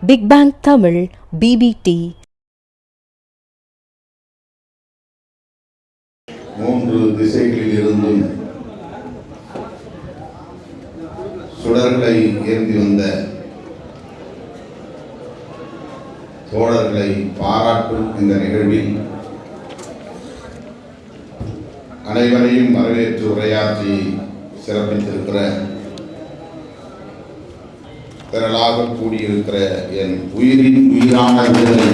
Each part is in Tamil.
Big bang Tamil BBT. மூன்று திசைகளில் இருந்தும் சுடர்களை ஏந்தி வந்த தோழர்களை பாராட்டும் இந்த நிகழ்வில் அனைவரையும் வரவேற்று உரையாற்றி சிறப்பித்திருக்கிற திரளாக கூடியிருக்கிற என் உயிரின் உயிரான விடுதலை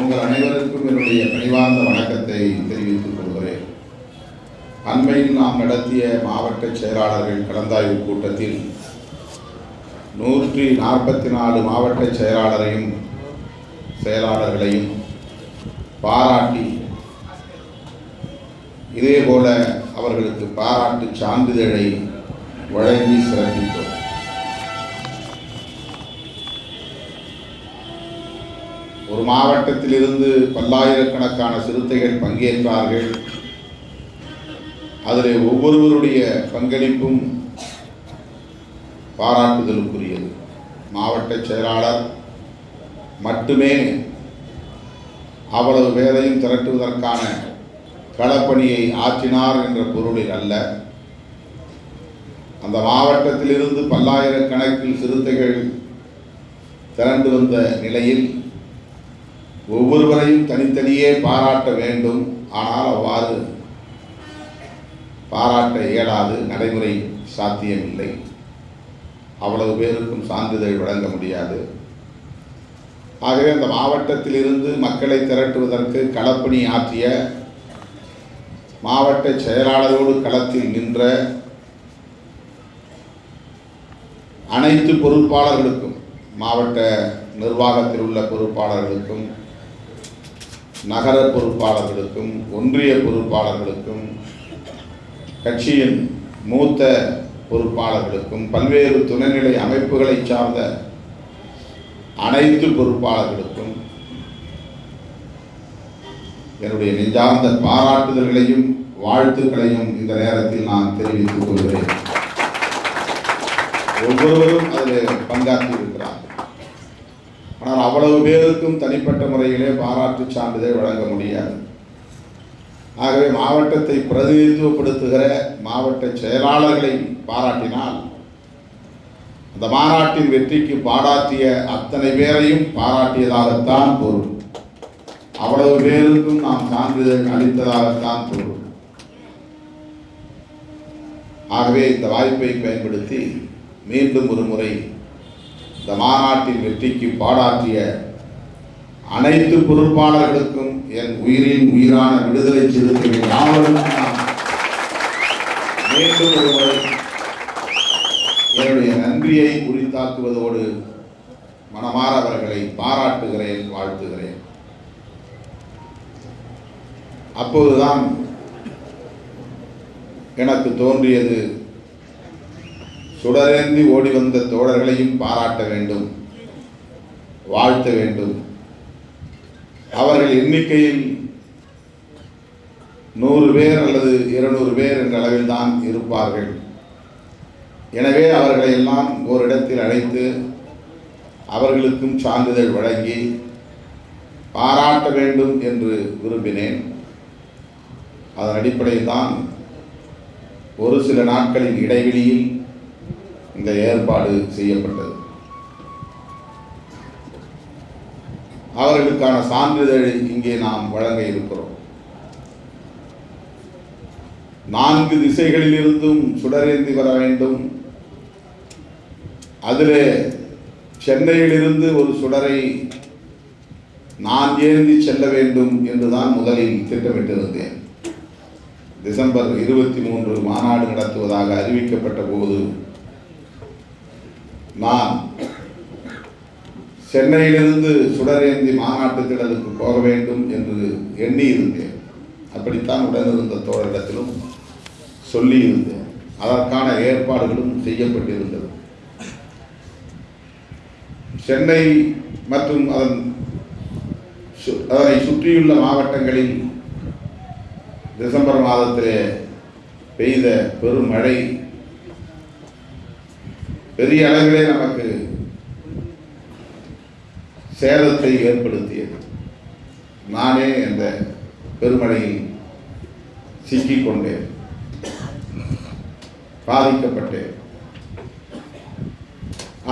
உங்கள் அனைவருக்கும் என்னுடைய பணிவார்ந்த வணக்கத்தை தெரிவித்துக் கொள்கிறேன். அண்மையில் நாம் நடத்திய மாவட்ட செயலாளர்கள் கலந்தாய்வு கூட்டத்தில் 144 மாவட்ட செயலாளர்களையும் பாராட்டி இதேபோல அவர்களுக்கு பாராட்டு சான்றிதழை வழங்கி சிறப்பித்தோம். ஒரு மாவட்டத்திலிருந்து பல்லாயிரக்கணக்கான சிறுத்தைகள் பங்கேற்றார்கள். அதில் ஒவ்வொருவருடைய பங்களிப்பும் பாராட்டுதலுக்குரியது. மாவட்ட செயலாளர் மட்டுமே அவ்வளவு பேரையும் திரட்டுவதற்கான களப்பணியை ஆற்றினார் என்ற பொருளில் அல்ல, அந்த மாவட்டத்திலிருந்து பல்லாயிரக்கணக்கில் சிறுத்தைகள் திரண்டு வந்த நிலையில் ஒவ்வொருவரையும் தனித்தனியே பாராட்ட வேண்டும். ஆனால் அவ்வாறு பாராட்ட இயலாது, நடைமுறை சாத்தியமில்லை. அவ்வளவு பேருக்கும் சான்றிதழ் வழங்க முடியாது. ஆகவே அந்த மாவட்டத்திலிருந்து மக்களை திரட்டுவதற்கு களப்பணி ஆற்றிய மாவட்ட செயலாளரோடு களத்தில் நின்ற அனைத்து பொறுப்பாளர்களுக்கும், மாவட்ட நிர்வாகத்தில் உள்ள பொறுப்பாளர்களுக்கும், நகர பொறுப்பாளர்களுக்கும், ஒன்றிய பொறுப்பாளர்களுக்கும், கட்சியின் மூத்த பொறுப்பாளர்களுக்கும், பல்வேறு துணைநிலை அமைப்புகளை சார்ந்த அனைத்து பொறுப்பாளர்களுக்கும் என்னுடைய நெஞ்சார்ந்த பாராட்டுதல்களையும் வாழ்த்துக்களையும் இந்த நேரத்தில் நான் தெரிவித்துக் கொள்கிறேன். ஒவ்வொருவரும் அதில் பங்காற்றி இருக்கிறார். ஆனால் அவ்வளவு பேருக்கும் தனிப்பட்ட முறையிலே பாராட்டு சான்றிதழ் வழங்க முடியாது. ஆகவே மாவட்டத்தை பிரதிநிதித்துவப்படுத்துகிற மாவட்ட செயலாளர்களை பாராட்டினால் அந்த மாநாட்டின் வெற்றிக்கு பாராட்டிய அத்தனை பேரையும் பாராட்டியதாகத்தான் பொருள். அவ்வளவு பேருக்கும் நாம் சான்றிதழ் அளித்ததாகத்தான் பொருள். ஆகவே இந்த வாய்ப்பை பயன்படுத்தி மீண்டும் ஒரு முறை இந்த மாநாட்டின் வெற்றிக்கு பாராட்டிய அனைத்து பொறுப்பாளர்களுக்கும் என் உயிரின் உயிரான விடுதலை சிறுத்தைகள் யாவருக்கும் நான் மீண்டும் ஒரு முறை என்னுடைய நன்றியை உரித்தாக்குவதோடு மனமாற அவர்களை பாராட்டுகிறேன், வாழ்த்துகிறேன். அப்போதுதான் எனக்கு தோன்றியது, சுடரேந்தி ஓடி வந்த தோழர்களையும் பாராட்ட வேண்டும், வாழ்த்த வேண்டும். அவர்கள் எண்ணிக்கையில் 100 பேர் அல்லது 200 பேர் என்ற அளவில் தான் இருப்பார்கள். எனவே அவர்களை எல்லாம் ஓரிடத்தில் அழைத்து அவர்களுக்கும் சான்றிதழ் வழங்கி பாராட்ட வேண்டும் என்று விரும்பினேன். அதன் அடிப்படையில் தான் ஒரு சில நாட்களின் இடைவெளியில் இந்த ஏற்பாடு செய்யப்பட்டது. அவர்களுக்கான சான்றிதழ் இங்கே நாம் வழங்க இருக்கிறோம். 4 திசைகளிலிருந்தும் சுடரேந்தி வர வேண்டும். அதில் சென்னையிலிருந்து ஒரு சுடரை நான் ஏந்தி செல்ல வேண்டும் என்றுதான் முதலில் திட்டமிட்டிருந்தேன். டிசம்பர் 23 மாநாடு நடத்துவதாக அறிவிக்கப்பட்ட போது நான் சென்னையிலிருந்து சுடரேந்தி மாநாட்டு திடலுக்கு போக வேண்டும் என்று எண்ணி இருந்தேன். அப்படித்தான் உடனிருந்த தோழரிடத்திலும் சொல்லி இருந்தேன். அதற்கான ஏற்பாடுகளும் செய்யப்பட்டிருந்தது. சென்னை மற்றும் அதனை சுற்றியுள்ள மாவட்டங்களில் டிசம்பர் மாதத்திலே பெய்த பெரும் மழை பெரிய அளவிலே நமக்கு சேதத்தை ஏற்படுத்தியது. நானே அந்த பெருமழையில் சிக்கிக்கொண்டேன், பாதிக்கப்பட்டேன்.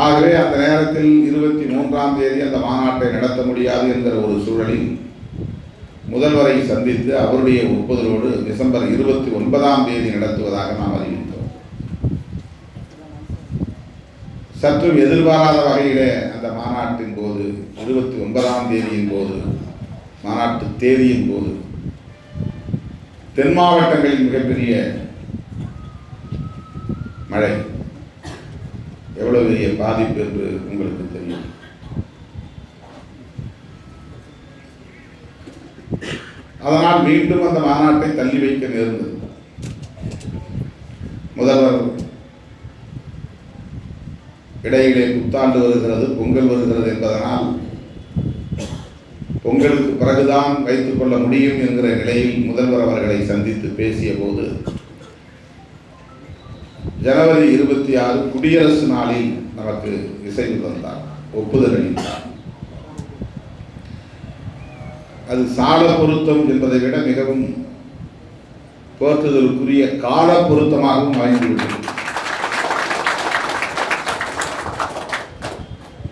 ஆகவே அந்த நேரத்தில் 23ஆம் தேதி அந்த மாநாட்டை நடத்த முடியாது என்கிற ஒரு சூழலில் முதல்வரை சந்தித்து அவருடைய ஒப்புதலோடு டிசம்பர் 29ஆம் தேதி நடத்துவதாக நாம் அறிவித்தோம். சற்றும் எதிர்பாராத வகையிலே அந்த மாநாட்டின் போது 29ஆம் தேதியின் போது, மாநாட்டு தேதியின் போது தென் மாவட்டங்களில் மிகப்பெரிய மழை, எவ்வளவு பெரிய பாதிப்பு என்று உங்களுக்கு தெரியும். அதனால் மீண்டும் அந்த மாநாட்டை தள்ளி வைக்க நேர்ந்தது. முதல்வர் இடையிலே புத்தாண்டு வருகிறது, பொங்கல் வருகிறது என்பதனால் பொங்கலுக்கு பிறகுதான் வைத்துக் கொள்ள முடியும் என்கிற நிலையில் முதல்வர் அவர்களை சந்தித்து பேசிய போது ஜனவரி 26 குடியரசு நாளில் நமக்கு இசைவு தந்தார், ஒப்புதல் அளித்தார். அது சால பொருத்தம் என்பதை விட மிகவும் போற்றுதலுக்குரிய கால பொருத்தமாகவும் அமைந்துவிட்டது.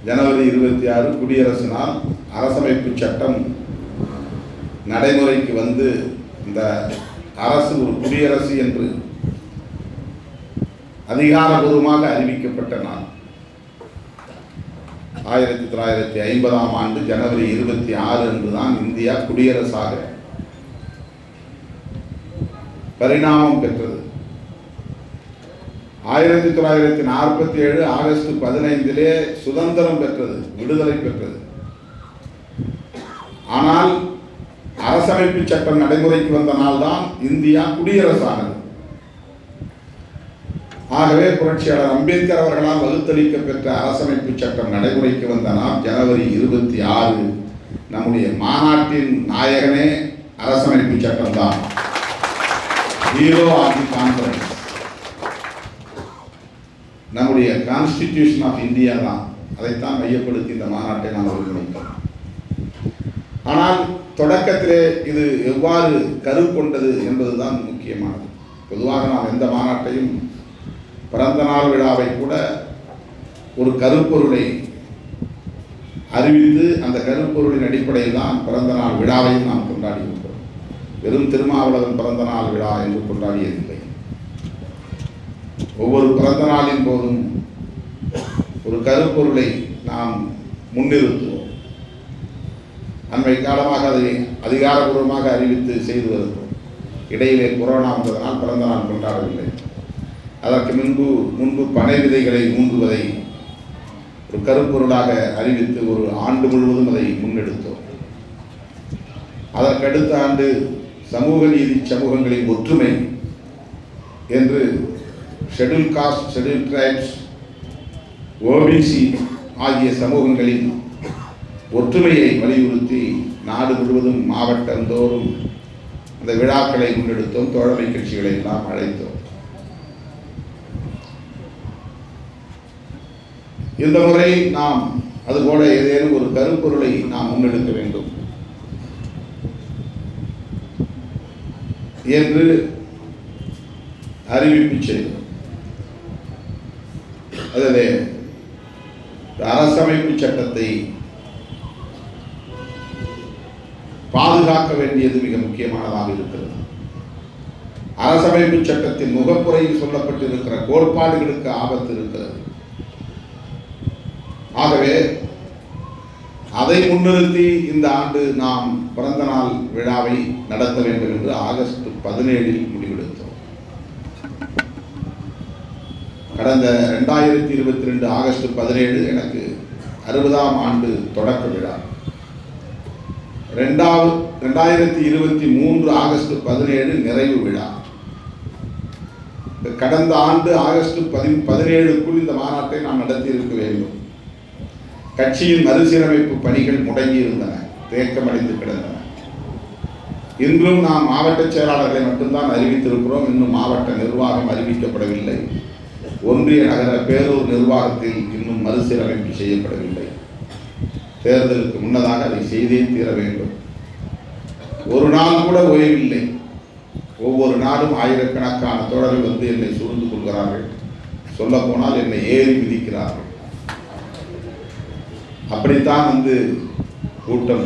ஜனவரி 26 குடியரசு நாள், அரசமைப்பு சட்டம் நடைமுறைக்கு வந்து இந்த அரசு ஒரு குடியரசு என்று அதிகாரபூர்வமாக அறிவிக்கப்பட்ட நாள். 1950ஆம் ஆண்டு ஜனவரி 26 அன்றுதான் இந்தியா குடியரசாக பரிணாமம் பெற்றது. 1947 ஆகஸ்ட் 15 சுதந்திரம் பெற்றது, விடுதலை பெற்றது. ஆனால் அரசமைப்பு சட்டம் நடைமுறைக்கு வந்த நாள் தான் இந்தியா குடியரசானது. ஆகவே புரட்சியாளர் அம்பேத்கர் அவர்களால் வகுத்தளிக்க பெற்ற அரசமைப்பு சட்டம் நடைமுறைக்கு வந்த நாள் ஜனவரி 26. நம்முடைய மாநாட்டின் நாயகனே அரசமைப்பு சட்டம் தான், ஹீரோ ஆஃப் தி கான்ஃபரன்ஸ். நம்முடைய கான்ஸ்டிடியூஷன் ஆஃப் இந்தியா தான், அதைத்தான் மையப்படுத்தி இந்த மாநாட்டை நாம் ஒருங்கிணைத்தோம். ஆனால் தொடக்கத்திலே இது எவ்வாறு கருக்கொண்டது என்பதுதான் முக்கியமானது. பொதுவாக நாம் எந்த மாநாட்டையும், பிறந்த நாள் விழாவை கூட ஒரு கருப்பொருளை அறிவித்து அந்த கருப்பொருளின் அடிப்படையில் தான் பிறந்த நாள் விழாவையும் நாம் கொண்டாடி இருக்கிறோம். வெறும் திருமாவளவன் பிறந்த நாள் விழா என்று கொண்டாடியதில்லை. ஒவ்வொரு பிறந்த நாளின் போதும் ஒரு கருப்பொருளை நாம் முன்னிறுத்துவோம். அண்மை காலமாக அதை அதிகாரபூர்வமாக அறிவித்து செய்து வருகிறோம். இடையிலே கொரோனா வந்ததனால் பிறந்த நாள் கொண்டாடவில்லை. அதற்கு முன்பு பனை விதைகளை ஊன்றுவதை ஒரு கருப்பொருளாக அறிவித்து ஒரு ஆண்டு முழுவதும் அதை முன்னெடுத்தோம். அதற்கடுத்த ஆண்டு சமூக நீதி சமூகங்களின் ஒற்றுமை என்று schedule cost, schedule tribes, OBC ஆகிய சமூகங்களின் ஒற்றுமையை வலியுறுத்தி நாடு முழுவதும் மாவட்டந்தோறும் அந்த விழாக்களை முன்னெடுத்தோம். தோழமை கட்சிகளை எல்லாம் அழைத்தோம். இந்த முறை நாம் அதுபோல ஏதேனும் ஒரு கருப்பொருளை நாம் முன்னெடுக்க வேண்டும் என்று அறிவிப்பு செய்தோம். அதிலே அரசமைப்பு சட்டத்தை பாதுகாக்க வேண்டியது மிக முக்கியமானதாக இருக்கிறது. அரசமைப்பு சட்டத்தின் முகப்புறையில் சொல்லப்பட்டிருக்கிற கோட்பாடுகளுக்கு ஆபத்து இருக்கிறது. ஆகவே அதை முன்னிறுத்தி இந்த ஆண்டு நாம் பிறந்த நாள் விழாவை நடத்த வேண்டும் என்று ஆகஸ்ட் 17 முடிவெடுத்தோம். கடந்த 2022 ஆகஸ்ட் 17 எனக்கு 60ஆம் ஆண்டு தொடக்க விழா. 2023 ஆகஸ்ட் 17 நிறைவு விழா. கடந்த ஆண்டு ஆகஸ்ட் 17க்குள் இந்த மாநாட்டை நாம் நடத்தி இருக்க வேண்டும். கட்சியின் மறுசீரமைப்பு பணிகள் முடங்கி இருந்தன, தேக்கமடைந்து கிடந்தன. இன்றும் நாம் மாவட்ட செயலாளர்களை மட்டும்தான் அறிவித்திருக்கிறோம். இன்னும் மாவட்ட நிர்வாகம் அறிவிக்கப்படவில்லை. ஒன்றிய நகர பேரூர் நிர்வாகத்தில் இன்னும் மறுசீரமைப்பு செய்யப்படவில்லை. தேர்தலுக்கு முன்னதாக அதை செய்தே தீர வேண்டும். ஒரு நாள் கூட ஓய்வில்லை. ஒவ்வொரு நாளும் ஆயிரக்கணக்கான தோழர்கள் வந்து என்னை சூழ்ந்து கொள்கிறார்கள். சொல்ல போனால் என்னை ஏறி மிதிக்கிறார்கள். அப்படித்தான் வந்து கூட்டம்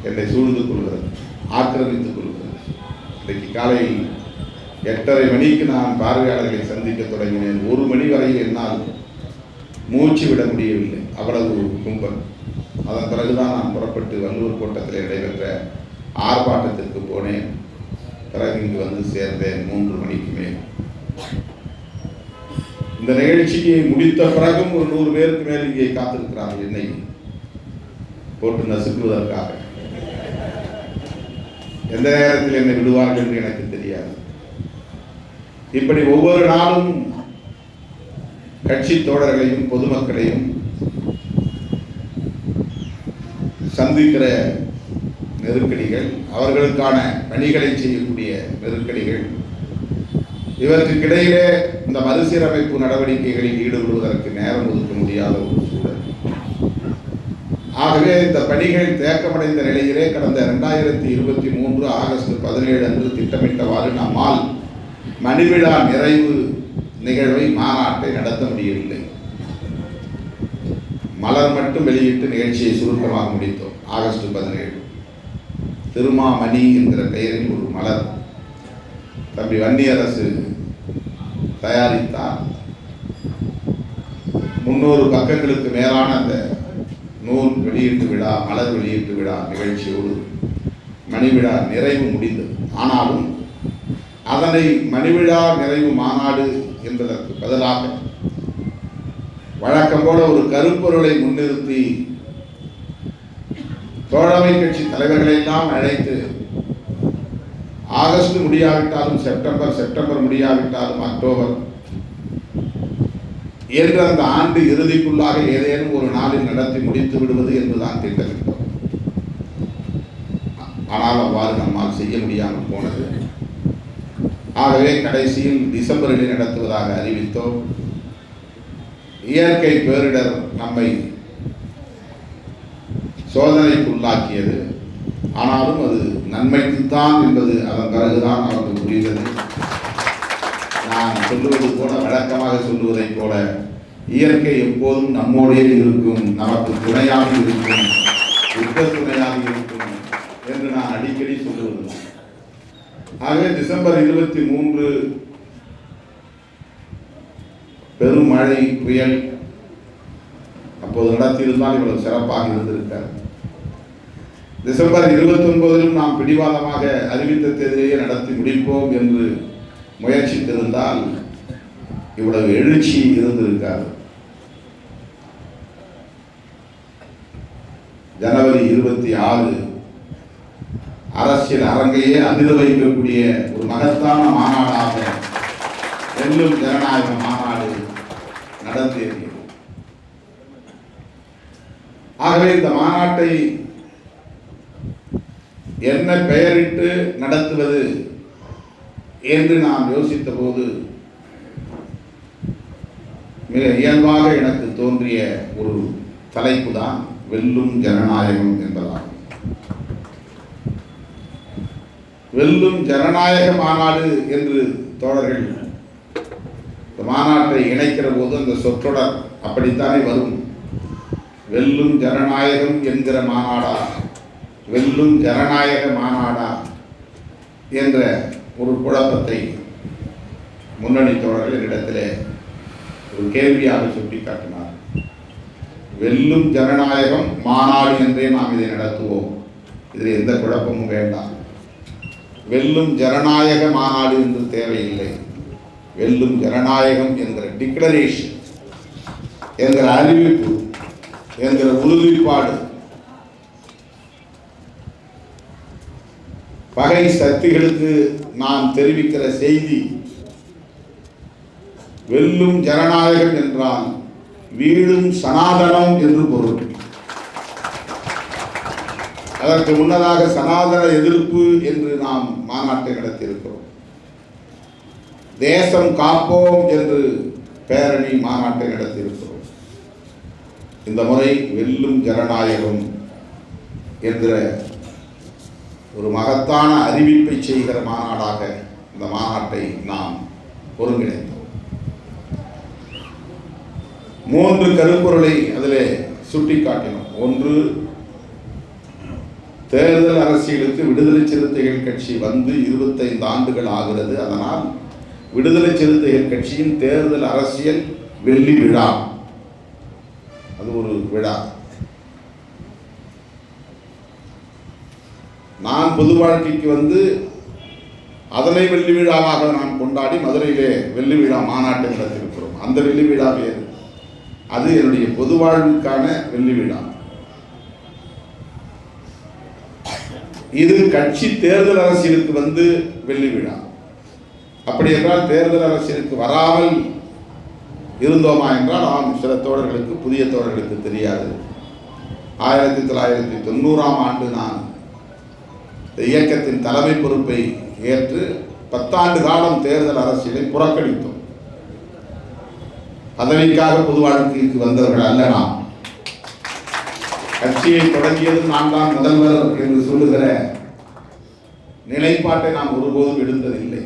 என்னை சூழ்ந்து கொள்கிறது, ஆக்கிரமித்துக் கொள்கிறது. இன்றைக்கு காலையில் 8:30 மணிக்கு நான் பார்வையாளர்களை சந்திக்க தொடங்கினேன். 1 மணி வரை என்னால் மூச்சு விட முடியவில்லை, அவ்வளவு கும்பல். அதன் பிறகுதான் நான் புறப்பட்டு வல்லூர் கோட்டத்தில் நடைபெற்ற ஆர்ப்பாட்டத்திற்கு போனேன். பிறகு இங்கு வந்து சேர்ந்தேன் 3 மணிக்கு மேல். இந்த நிகழ்ச்சியை முடித்த பிறகும் ஒரு 100 பேருக்கு மேல் இங்கே காத்திருக்கிறார்கள் என்னை போட்டு நசுக்குவதற்காக. எந்த நேரத்தில் என்னை விடுவார்கள் என்று எனக்கு தெரியாது. இப்படி ஒவ்வொரு நாளும் கட்சி தோழர்களையும் பொதுமக்களையும் சந்திக்கிற நெருக்கடிகள், அவர்களுக்கான பணிகளை செய்யக்கூடிய நெருக்கடிகள், இவற்றுக்கிடையிலே இந்த மறுசீரமைப்பு நடவடிக்கைகளில் ஈடுபடுவதற்கு நேரம் ஒதுக்க முடியாத ஒரு சூழல். ஆகவே இந்த பணிகள் தேக்கமடைந்த நிலையிலே கடந்த 2023 ஆகஸ்ட் 17 அன்று திட்டமிட்டவாறு நம்மால் மணிவிழா நிறைவு நிகழ்வை, மாநாட்டை நடத்த முடியவில்லை. மலர் மட்டும் வெளியிட்டு நிகழ்ச்சியை சுருக்கமாக முடித்தோம். ஆகஸ்ட் 17 திருமாமணி என்கிற பெயரில் ஒரு மலர் தம்பி வன்னியரசு தயாரித்தார். 300 பக்கங்களுக்கு மேலான அந்த நூல் வெளியீட்டு விழா, மலர் வெளியீட்டு விழா நிகழ்ச்சியோடு மணிவிழா நிறைவு முடிந்தது. ஆனாலும் அதனை மணிவிழா நிறைவு மாநாடு என்பதற்கு பதிலாக வழக்கம் போல ஒரு கருப்பொருளை முன்னிறுத்தி தோழமை கட்சி தலைவர்களெல்லாம் அழைத்து ஆகஸ்ட் முடியாவிட்டாலும் செப்டம்பர் முடியாவிட்டாலும் அக்டோபர் என்று அந்த ஆண்டு இறுதிக்குள்ளாக ஏதேனும் ஒரு நாளில் நடத்தி முடித்து விடுவது என்றுதான் திட்டமிட்டோம். ஆனால் அவ்வாறு நம்மால் செய்ய முடியாமல் போனது. ஆகவே கடைசியில் டிசம்பரில் நடத்துவதாக அறிவித்தோம். இயற்கை பேரிடர் நம்மை சோதனைக்குள்ளாக்கியது. ஆனாலும் அது நன்மைக்குத்தான் என்பது அதன் பிறகுதான் அவர்கள் புரிந்தது. நான் சொல்லுவது போல, வழக்கமாக சொல்லுவதைப் போல, இயற்கை எப்போதும் நம்மோடே இருக்கும், நமக்கு துணையாக இருக்கும், யுத்த துணையாக இருக்கும் என்று நான் அடிக்கடி சொல்லுவது. ஆகவே டிசம்பர் 23 பெரும் மழை, புயல் அப்போது நடத்தியிருந்தால் இவ்வளவு சிறப்பாக இருந்திருக்கார். டிசம்பர் 29 நாம் பிடிவாதமாக அறிவித்த தேதியிலேயே நடத்தி முடிப்போம் என்று முயற்சித்திருந்தால் இவ்வளவு எழுச்சி இருந்திருக்காது. ஜனவரி 26 அரசியல் அரங்கையே அதிர வைக்கக்கூடிய ஒரு மகத்தான மாநாடாக வெல்லும் ஜனநாயக மாநாடு நடந்தேறியது. ஆகவே இந்த மாநாட்டை என்ன பெயரிட்டு நடத்துவது என்று நான் யோசித்த போது மிக இயல்பாக எனக்கு தோன்றிய ஒரு தலைப்பு தான் வெல்லும் ஜனநாயகம் என்பதாகும். வெல்லும் ஜனநாயக மாநாடு என்று தோழர்கள் இந்த மாநாட்டை இணைக்கிற போது அந்த சொற்றொடர் அப்படித்தானே வரும். வெல்லும் ஜனநாயகம் என்கிற மாநாடா, வெல்லும் ஜனநாயக மாநாடா என்ற ஒரு குழப்பத்தை முன்னணி தோழர்கள் என்னிடத்திலே ஒரு கேள்வியாக சுட்டி காட்டினார். வெல்லும் ஜனநாயகம் மாநாடு என்றே நாம் இதை நடத்துவோம், இதில் எந்த குழப்பமும் வேண்டாம். வெல்லும் ஜனநாயக மாநாடு என்று தேவையில்லை. வெல்லும் ஜனநாயகம் என்கிற டிக்ளரேஷன், என்கிற அறிவிப்பு, என்கிற உறுதிப்பாடு, பகை சக்திகளுக்கு நாம் தெரிவிக்கிற செய்தி, வெல்லும் ஜனநாயகம் என்றால் வீழும் சனாதனம் என்று பொருள். அதற்கு முன்னதாக சனாதன எதிர்ப்பு என்று நாம் மாநாட்டை நடத்தியிருக்கிறோம். தேசம் காப்போம் என்று பேரணி மாநாட்டை நடத்தியிருக்கிறோம். இந்த முறை வெல்லும் ஜனநாயகம் என்கிற ஒரு மகத்தான அறிவிப்பை செய்கிற மாநாடாக இந்த மாநாட்டை நாம் ஒருங்கிணைத்தோம். 3 கருப்பொருளை அதில் சுட்டிக்காட்டினோம். ஒன்று, தேர்தல் அரசியலுக்கு விடுதலை சிறுத்தைகள் கட்சி வந்து 25 ஆண்டுகள் ஆகிறது. அதனால் விடுதலை சிறுத்தைகள் கட்சியின் தேர்தல் அரசியல் வெள்ளி விழா, அது ஒரு விழா. நான் பொது வாழ்க்கைக்கு வந்து அதனை வெள்ளி விழாவாக நாம் கொண்டாடி மதுரையிலே வெள்ளி விழா மாநாட்டை நடத்தியிருக்கிறோம். அந்த வெள்ளி விழா வேறு, அது என்னுடைய பொது வாழ்வுக்கான வெள்ளி விழா. இது கட்சி தேர்தல் அரசியலுக்கு வந்து வெள்ளி விழா. அப்படி என்றால் தேர்தல் அரசியலுக்கு வராமல் இருந்தோமா என்றால் ஆம், சில தோழர்களுக்கு, புதிய தோழர்களுக்கு தெரியாது. 1990ஆம் ஆண்டு நான் இயக்கத்தின் தலைமை பொறுப்பை ஏற்று 10 ஆண்டு காலம் தேர்தல் அரசியலை புறக்கணித்தோம். பதவிக்காக பொது வாழ்க்கைக்கு வந்தவர்கள் அல்ல நாம். கட்சியை தொடங்கியதும் நான் தான் முதல்வர் என்று சொல்லுகிற நிலைப்பாட்டை நாம் ஒருபோதும் எடுத்ததில்லை.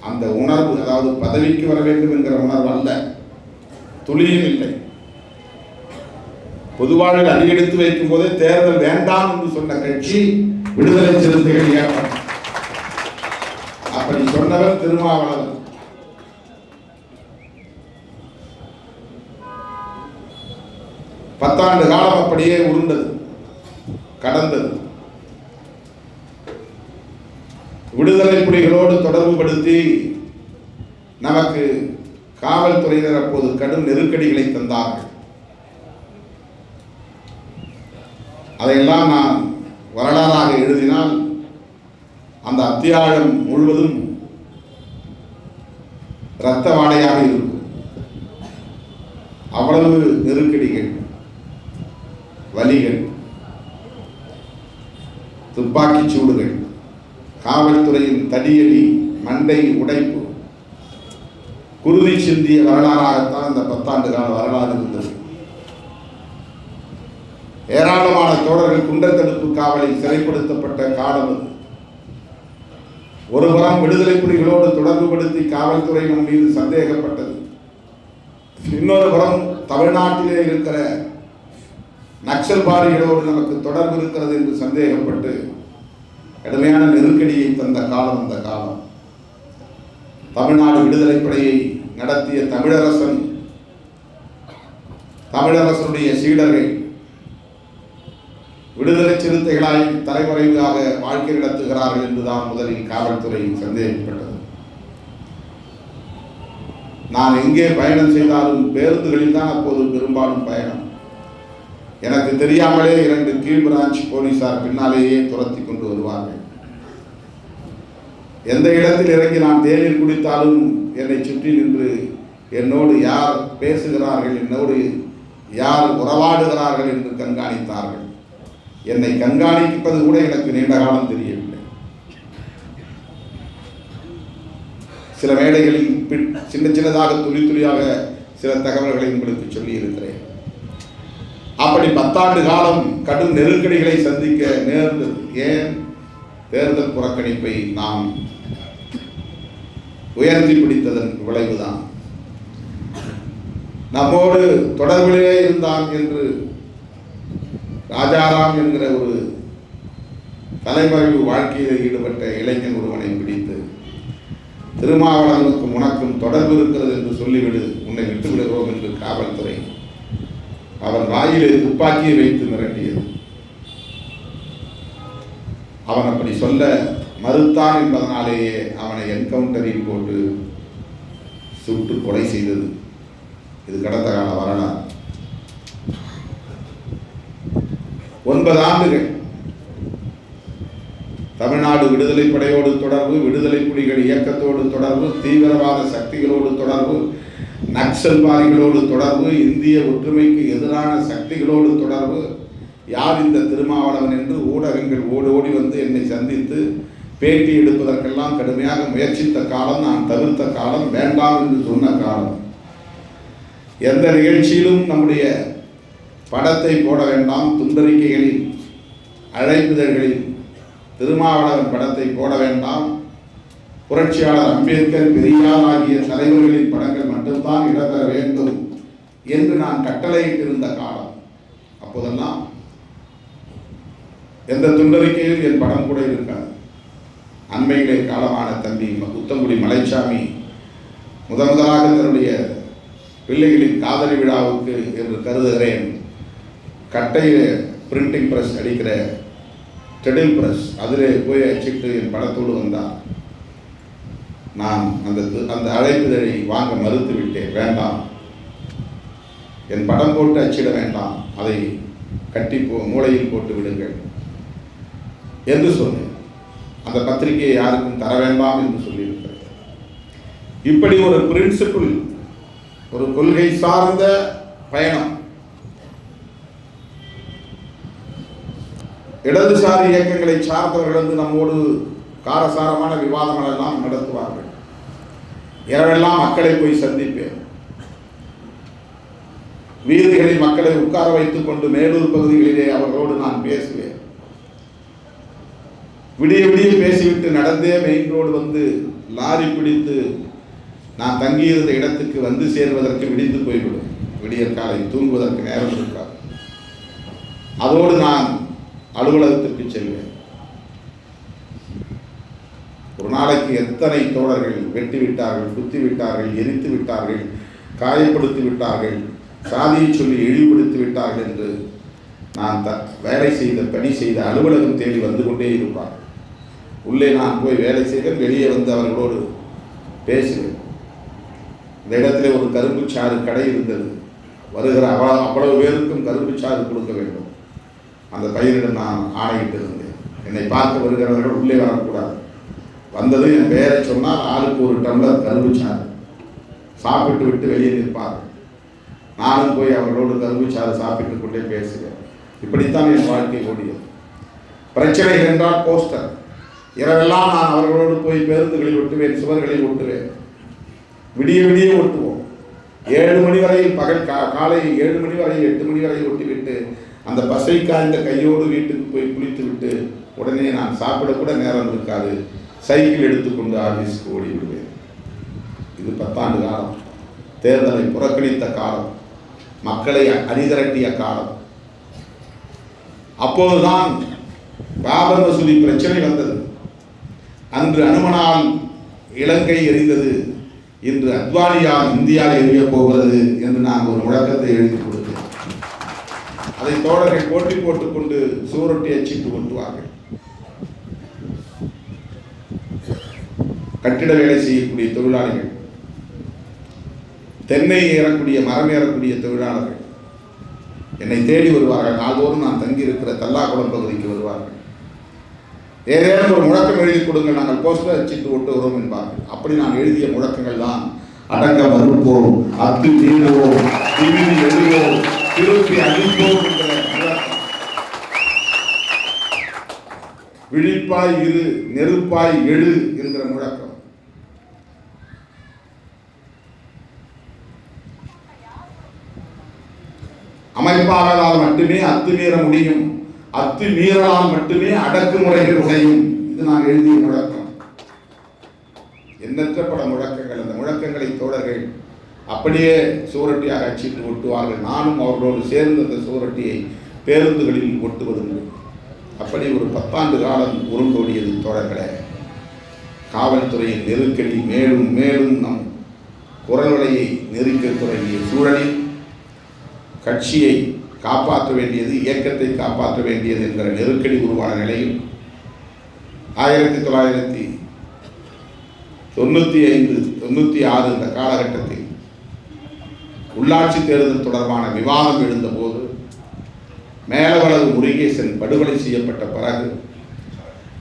அந்த உணர்வு, அதாவது பதவிக்கு வர வேண்டும் என்கிற உணர்வு அல்ல, துளியும் இல்லை. பொதுவாழ்வில் அடியெடுத்து வைக்கும் போதே தேர்தல் வேண்டாம் என்று சொன்ன கட்சி விடுதலை சிறுத்தைகள் இயக்கம். அப்படி சொன்னவர் திருமாவளவன். பத்தாண்டு காலம் அப்படியே உருண்டது, கடந்தது. விடுதலை புலிகளோடு தொடர்பு படுத்தி நமக்கு காவல்துறையினர் அப்போது கடும் நெருக்கடிகளை தந்தார்கள். அதையெல்லாம் நான் வரலாறாக எழுதினால் அந்த அத்தியாயம் முழுவதும் இரத்த வாடையாக இருக்கும். அவ்வளவு நெருக்கடிகள், வலிகள், துப்பாக்கி சூடுகள், காவல்துறையின் தடியடி, மண்டை உடைப்பு, குருதி சிந்திய வரலாறாகத்தான் இந்த 10 ஆண்டு கால வரலாறு இருந்தது. ஏராளமான தோழர்கள் குண்டர் தடுப்பு காவலில் சிறைப்படுத்தப்பட்ட காலம் அது. ஒருபுறம் விடுதலை புலிகளோடு தொடர்பு படுத்தி காவல்துறையினர் மீது சந்தேகப்பட்டது, இன்னொரு புறம் தமிழ்நாட்டிலே இருக்கிற நக்சல்வாதிகளோடு நமக்கு தொடர்பு இருக்கிறது என்று சந்தேகப்பட்டு கடுமையான நெருக்கடியை தந்த காலம் அந்த காலம். தமிழ்நாடு விடுதலை படையை நடத்திய தமிழரசனுடைய சீடர்கள் விடுதலை சிறுத்தைகளாய் தலைமறைவாக வாழ்க்கை நடத்துகிறார்கள் என்றுதான் முதலில் காவல்துறை சந்தேகப்பட்டது. நான் எங்கே பயணம் செய்தாலும் பேருந்துகளில் தான் அப்போது பெரும்பாலும் பயணம். எனக்கு தெரியாமலே 2 கீழ் பிரான்ச் போலீசார் பின்னாலேயே துரத்தி கொண்டு வருவார்கள். எந்த இடத்தில் இறங்கி நான் தேநீர் குடித்தாலும் என்னை சுற்றி நின்று என்னோடு யார் பேசுகிறார்கள், என்னோடு யார் உறவாடுகிறார்கள் என்று கண்காணித்தார்கள். என்னை கண்காணிப்பது கூட எனக்கு நீண்ட காலம் தெரியவில்லை. சில வேளைகளில் சின்னதாக துளியாக சில தகவல்களை உங்களுக்கு சொல்லி இருக்கிறேன். அப்படி 10 ஆண்டு காலம் கடும் நெருக்கடிகளை சந்திக்க நேர்ந்தது. ஏன்? தேர்தல் புறக்கணிப்பை நாம் உயர்த்தி பிடித்ததன் விளைவுதான். நம்மோடு தொடர்பிலே இருந்தான் என்று ராஜாராம் என்கிற ஒரு தலைமறைவு வாழ்க்கையில் ஈடுபட்ட இளைஞன் ஒருவனை பிடித்து திருமாவளவனுக்கும் உனக்கும் தொடர்பு இருக்கிறது என்று சொல்லிவிடு, உன்னை விட்டுவிடுகிறோம் என்று காவல்துறை அவன் வாயிலே துப்பாக்கியை வைத்து மிரட்டியது. அவன் அப்படி சொல்ல மறுத்தான் என்பதனாலேயே அவனை என்கவுண்டரில் போட்டு சுட்டு கொலை செய்தது. இது கடந்த கால வரலாறு. 9 ஆண்டுகள் தமிழ்நாடு விடுதலை படையோடு தொடர்பு, விடுதலை புலிகள் இயக்கத்தோடு தொடர்பு, தீவிரவாத சக்திகளோடு தொடர்பு, நக்சல்வாதிகளோடு தொடர்பு, இந்திய ஒற்றுமைக்கு எதிரான சக்திகளோடு தொடர்பு. யார் இந்த திருமாவளவன் என்று ஊடகங்கள் ஓடி வந்து என்னை சந்தித்து பேட்டி எடுப்பதற்கெல்லாம் கடுமையாக முயற்சித்த காலம், நான் தவிர்த்த காலம், வேண்டாம் என்று சொன்ன காலம். எந்த நிகழ்ச்சியிலும் நம்முடைய படத்தை போட வேண்டாம், துண்டறிக்கைகளில் அழைப்பிதழ்களில் திருமாவளவன் படத்தை போட வேண்டாம், புரட்சியாளர் அம்பேத்கர், பெரியார் ஆகிய தலைவர்களின் படங்கள் மட்டும்தான் இடம்பெற வேண்டும் என்று நான் கட்டளையிட்டிருந்த காலம். அப்போதெல்லாம் எந்த துண்டறிக்கையிலும் என் படம் கூட இருக்காது. அண்மையிலே காலமான தம்பி உத்தங்குடி மலைச்சாமி முதலாக தன்னுடைய பிள்ளைகளின் காதலி விழாவுக்கு என்று கருதுகிறேன் கட்டையில் பிரிண்டிங் பிரஸ் அடிக்கிற டெடில் பிரஸ் அதிலே போய் அச்சிட்டு என் படத்தோடு வந்தார். நான் அந்த அழைப்பிதழை வாங்க மறுத்து விட்டேன். வேண்டாம், என் படம் போட்டு அச்சிட வேண்டாம், அதை கட்டி மூளையில் போட்டு விடுங்கள் என்று சொன்னேன். அந்த பத்திரிகையை யாருக்கும் தர வேண்டாம் என்று சொல்லியிருக்கிறது. இப்படி ஒரு பிரின்சிபிள், ஒரு கொள்கை சார்ந்த பயணம் இடதுசாரி இயக்கங்களை சார்ந்தவர்கள் வந்து நம்மோடு காரசாரமான விவாதங்கள் எல்லாம் நடத்துவார்கள். இரவெல்லாம் மக்களை போய் சந்திப்பேன். வீதிகளில் மக்களை உட்கார வைத்துக் கொண்டு மேலூர் பகுதிகளிலே அவர்களோடு நான் பேசுவேன். விடிய விடிய பேசிவிட்டு நடந்தே மெயின் ரோடு வந்து லாரி பிடித்து நான் தங்கியிருந்த இடத்துக்கு வந்து சேர்வதற்கு விடிந்து போய்விடும். விடியற் காலை தூங்குவதற்கு நேரம் இருக்காது. அதோடு நான் அலுவலகத்திற்கு செல்வேன். ஒரு நாளைக்கு எத்தனை தோழர்கள் வெட்டி விட்டார்கள், குத்தி விட்டார்கள், எரித்து விட்டார்கள், காயப்படுத்தி விட்டார்கள், சாதியை சொல்லி இழிவுபடுத்தி விட்டார்கள் என்று நான் வேலை செய்த பணி செய்த அலுவலகம் தேடி வந்து கொண்டே இருப்பார். உள்ளே நான் போய் வேலை செய்த வெளியே வந்து அவர்களோடு பேசுவேன். இந்த இடத்துல ஒரு கரும்புச்சாறு கடை இருந்தது. வருகிற அவ்வளவு பேருக்கும் கரும்புச்சாறு கொடுக்க வேண்டும். அந்த பையனிடம் நான் ஆணையிட்டு இருந்தேன். என்னை பார்க்க வருகிறவர்கள் உள்ளே வரக்கூடாது. வந்தது என் பெயரை சொன்னால் ஆளுக்கு ஒரு டம்ளர் கரும்புச்சாறு சாப்பிட்டு விட்டு வெளியே நிற்பார்கள். நானும் போய் அவர்களோடு கரும்புச்சாறு சாப்பிட்டு கொண்டே பேசுவேன். இப்படித்தான் என் வாழ்க்கை ஓடியது. பிரச்சனை என்றால் போஸ்டர். இரவெல்லாம் நான் அவர்களோடு போய் பேருந்துகளில் ஒட்டுவேன், சுவர்களில் ஒட்டுவேன். விடிய விடிய ஒட்டுவோம். 7 மணி வரையில் காலை 7 மணி வரை 8 மணி வரை ஒட்டிவிட்டு அந்த பசை காய்ந்த கையோடு வீட்டுக்கு போய் குளித்து விட்டு உடனே நான் சாப்பிடக்கூட நேரம் இருக்காது. சைக்கிள் எடுத்துக்கொண்டு ஆஃபீஸுக்கு ஓடி விடுவேன். இது 10 ஆண்டு காலம். தேர்தலை புறக்கணித்த காலம், மக்களை அணிதிரட்டிய காலம். அப்போதுதான் பாபர் மசூதி பிரச்சனை வந்தது. அன்று அனுமனால் இலங்கை எரிந்தது, இன்று அத்வானியால் இந்தியா எரிய போகிறது என்று நான் ஒரு முழக்கத்தை எழுதி கொடுத்தேன். அதை தோழர்கள் போட்டி போட்டுக்கொண்டு சுவரொட்டி அச்சிட்டு கொண்டுவார்கள். கட்டிட வேலை செய்யக்கூடிய தொழிலாளிகள், தென்னை ஏறக்கூடிய மரம் ஏறக்கூடிய தொழிலாளர்கள் என்னை தேடி வருவார்கள். நாள்தோறும் நான் தங்கியிருக்கிற தல்லாக்குளம் பகுதிக்கு வருவார்கள். ஏதேனும் ஒரு முழக்கம் எழுதி கொடுங்கள், நாங்கள் போஸ்டர் அச்சிட்டு ஒட்டுகிறோம் என்பார்கள். அப்படி நான் எழுதிய முழக்கங்கள் தான் அடங்க மறுப்போம், அத்து மீறுவோம், திரும்பி எழுவோம், திருப்பி அழிப்போம் என்கிற முழக்கம். விழிப்பாய் இரு, நெருப்பாய் எழு என்கிற முழக்கம். அமைப்பாளரால் மட்டுமே அத்துமீற முடியும், அத்துமீறலால் மட்டுமே அடக்குமுறைகள் உடையும். இது நான் எழுதிய முழக்கம். எண்ணற்ற பல முழக்கங்கள். அந்த முழக்கங்களை தோழர்கள் அப்படியே சுவரொட்டியாக அச்சிட்டு ஒட்டுவார்கள். நானும் அவர்களோடு சேர்ந்து அந்த சுவரொட்டியை பேருந்துகளில் ஒட்டுவதுண்டு. அப்படி ஒரு 10 ஆண்டு காலம் உருண்டோடியது தோழர்களே. காவல்துறையின் நெருக்கடி மேலும் மேலும் நம் குரல்வளையை நெருக்க தொடங்கிய சூழலில் கட்சியை காப்பாற்ற வேண்டியது, இயக்கத்தை காப்பாற்ற வேண்டியது என்கிற நெருக்கடி உருவான நிலையில் 1995, 96 இந்த காலகட்டத்தில் உள்ளாட்சி தேர்தல் தொடர்பான விவாதம் எழுந்தபோது மேலவளவு முருகேசன் படுகொலை செய்யப்பட்ட பிறகு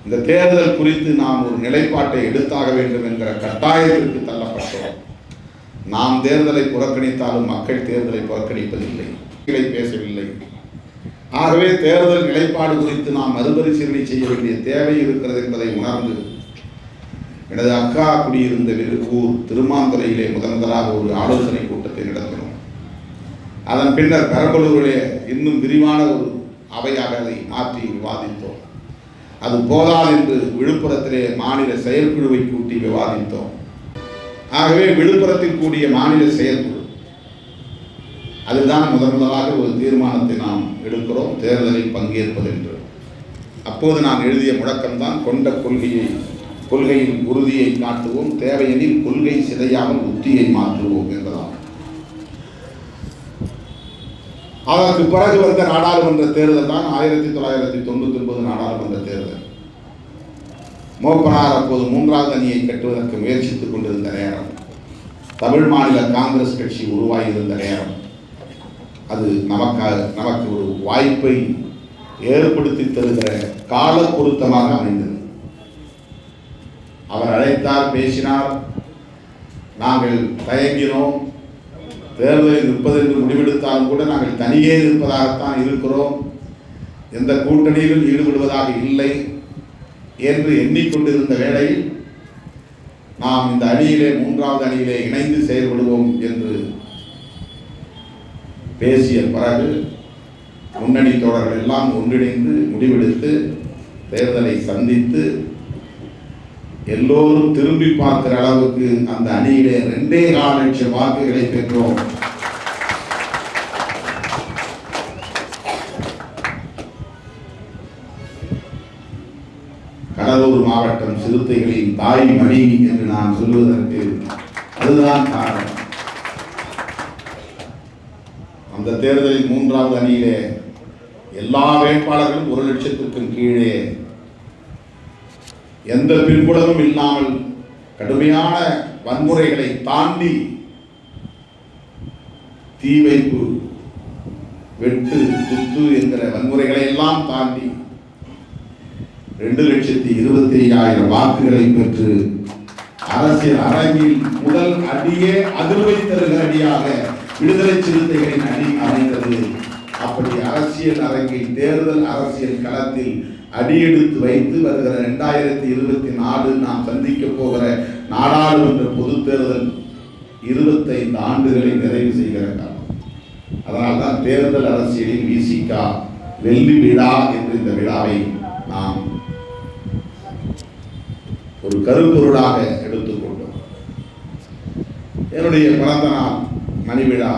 இந்த தேர்தல் குறித்து நாம் ஒரு நிலைப்பாட்டை எடுத்தாக வேண்டும் என்கிற கட்டாயத்திற்கு தள்ளப்பட்டோம். நாம் தேர்தலை புறக்கணித்தாலும் மக்கள் தேர்தலை புறக்கணிப்பதில்லை, பேசவில்லை. ஆகவே தேர்தல் நிலைப்பாடு குறித்து நாம் மறுபரிசீலனை செய்ய வேண்டிய தேவை இருக்கிறது என்பதை உணர்ந்து எனது அக்கா குடியிருந்த ஊர் திருமாந்துறையிலே முதலாக ஒரு ஆலோசனை கூட்டத்தை நடத்தினோம். அதன் பின்னர் பெரம்பலூரிலே இன்னும் விரிவான ஒரு அவையாக அதை மாற்றி விவாதித்தோம். அது போதாது என்று விழுப்புரத்திலே மாநில செயற்குழுவை கூட்டி விவாதித்தோம். ஆகவே விழுப்புரத்தில் கூடிய மாநில செயற்குழு அதுதான் முதலாக ஒரு தீர்மானத்தை நாம் எடுக்கிறோம், தேர்தலில் பங்கேற்பதென்று. அப்போது நான் எழுதிய முழக்கம்தான் கொண்ட கொள்கையில் உறுதியை காட்டுவோம், தேவையெனில் கொள்கை சிதையாமல் உத்தியை மாற்றுவோம் என்பதாகும். அதற்கு பிறகு வந்த நாடாளுமன்ற தேர்தல் தான் 1999 நாடாளுமன்ற தேர்தல். மோப்பனார் அப்போது 3வது அணியை கட்டுவதற்கு முயற்சித்துக் கொண்டிருந்த நேரம், தமிழ் மாநில காங்கிரஸ் கட்சி உருவாகியிருந்த நேரம், அது நமக்கு ஒரு வாய்ப்பை ஏற்படுத்தி தருகிற கால பொருத்தமாக அமைந்தது. அவர் அழைத்தார், பேசினார், நாங்கள் தயங்கினோம். தேர்தலில் நிற்பதென்று முடிவெடுத்தாலும் கூட நாங்கள் தனியே இருப்பதாகத்தான் இருக்கிறோம், எந்த கூட்டணியிலும் ஈடுபடுவதாக இல்லை என்று எண்ணிக்கொண்டிருந்த வேளையில் நாம் இந்த அணியிலே 3வது அணியிலே இணைந்து செயல்படுவோம் என்று பேசிய பிறகு முன்னணி தோழர்கள் எல்லாம் ஒன்றிணைந்து முடிவெடுத்து தேர்தலை சந்தித்து எல்லோரும் திரும்பி பார்க்கிற அளவுக்கு அந்த அணியிலே 2.25 லட்சம் வாக்குகளை பெற்றோம். கடலூர் மாவட்டம் சிறுத்தைகளின் தாய் மணி என்று நான் சொல்வதற்கு அதுதான் காரணம். அந்த தேர்தலில் 3வது அணியிலே எல்லா வேட்பாளர்களும் 1 லட்சத்திற்கும் கீழே, எந்த பின்புலமும் இல்லாமல் கடுமையான வன்முறைகளை தாண்டி, தீ வைப்பு, வெட்டு, குத்து என்கிற வன்முறைகளை எல்லாம் தாண்டி 2,25,000 வாக்குகளை பெற்று அரசியல் அரங்கில் முதல் அடியே அதிர்வை தருகிற அடியாக விடுதலை சிறுத்தைகளின் அணி அமைந்தது. அப்படி அரசியல் அரங்கில், தேர்தல் அரசியல் களத்தில் அடியெடுத்து வைத்து வருகிற 2024 நாம் சந்திக்க போகிற நாடாளுமன்ற பொது தேர்தல் 25 ஆண்டுகளை நிறைவு செய்கிற காலம். அதனால்தான் தேர்தல் அரசியலில் விசிகா வெள்ளி விழா என்று இந்த விழாவை நாம் ஒரு கருப்பொருளாக எடுத்துக்கொண்டோம். என்னுடைய பிறந்த நாள் மணி விழா,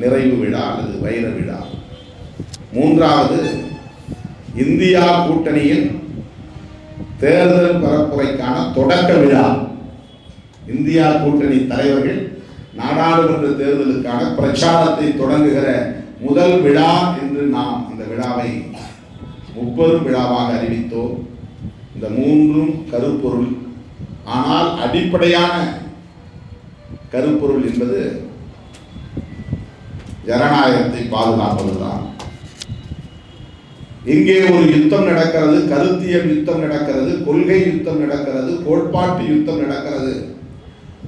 நிறைவு விழா அல்லது வைர விழா. 3வது இந்தியா கூட்டணியின் தேர்தல் பரப்புரைக்கான தொடக்க விழா. இந்தியா கூட்டணி தலைவர்கள் நாடாளுமன்ற தேர்தலுக்கான பிரச்சாரத்தை தொடங்குகிற முதல் விழா என்று நாம் இந்த விழாவை முப்பெரும் விழாவாக அறிவித்தோம். இந்த 3ம் கருப்பொருள். ஆனால் அடிப்படையான கருப்பொருள் என்பது ஜனநாயகத்தை பாதுகாப்பதுதான். இங்கே ஒரு யுத்தம் நடக்கிறது, கருத்தியல் யுத்தம் நடக்கிறது, கொள்கை யுத்தம் நடக்கிறது, கோட்பாட்டு யுத்தம் நடக்கிறது.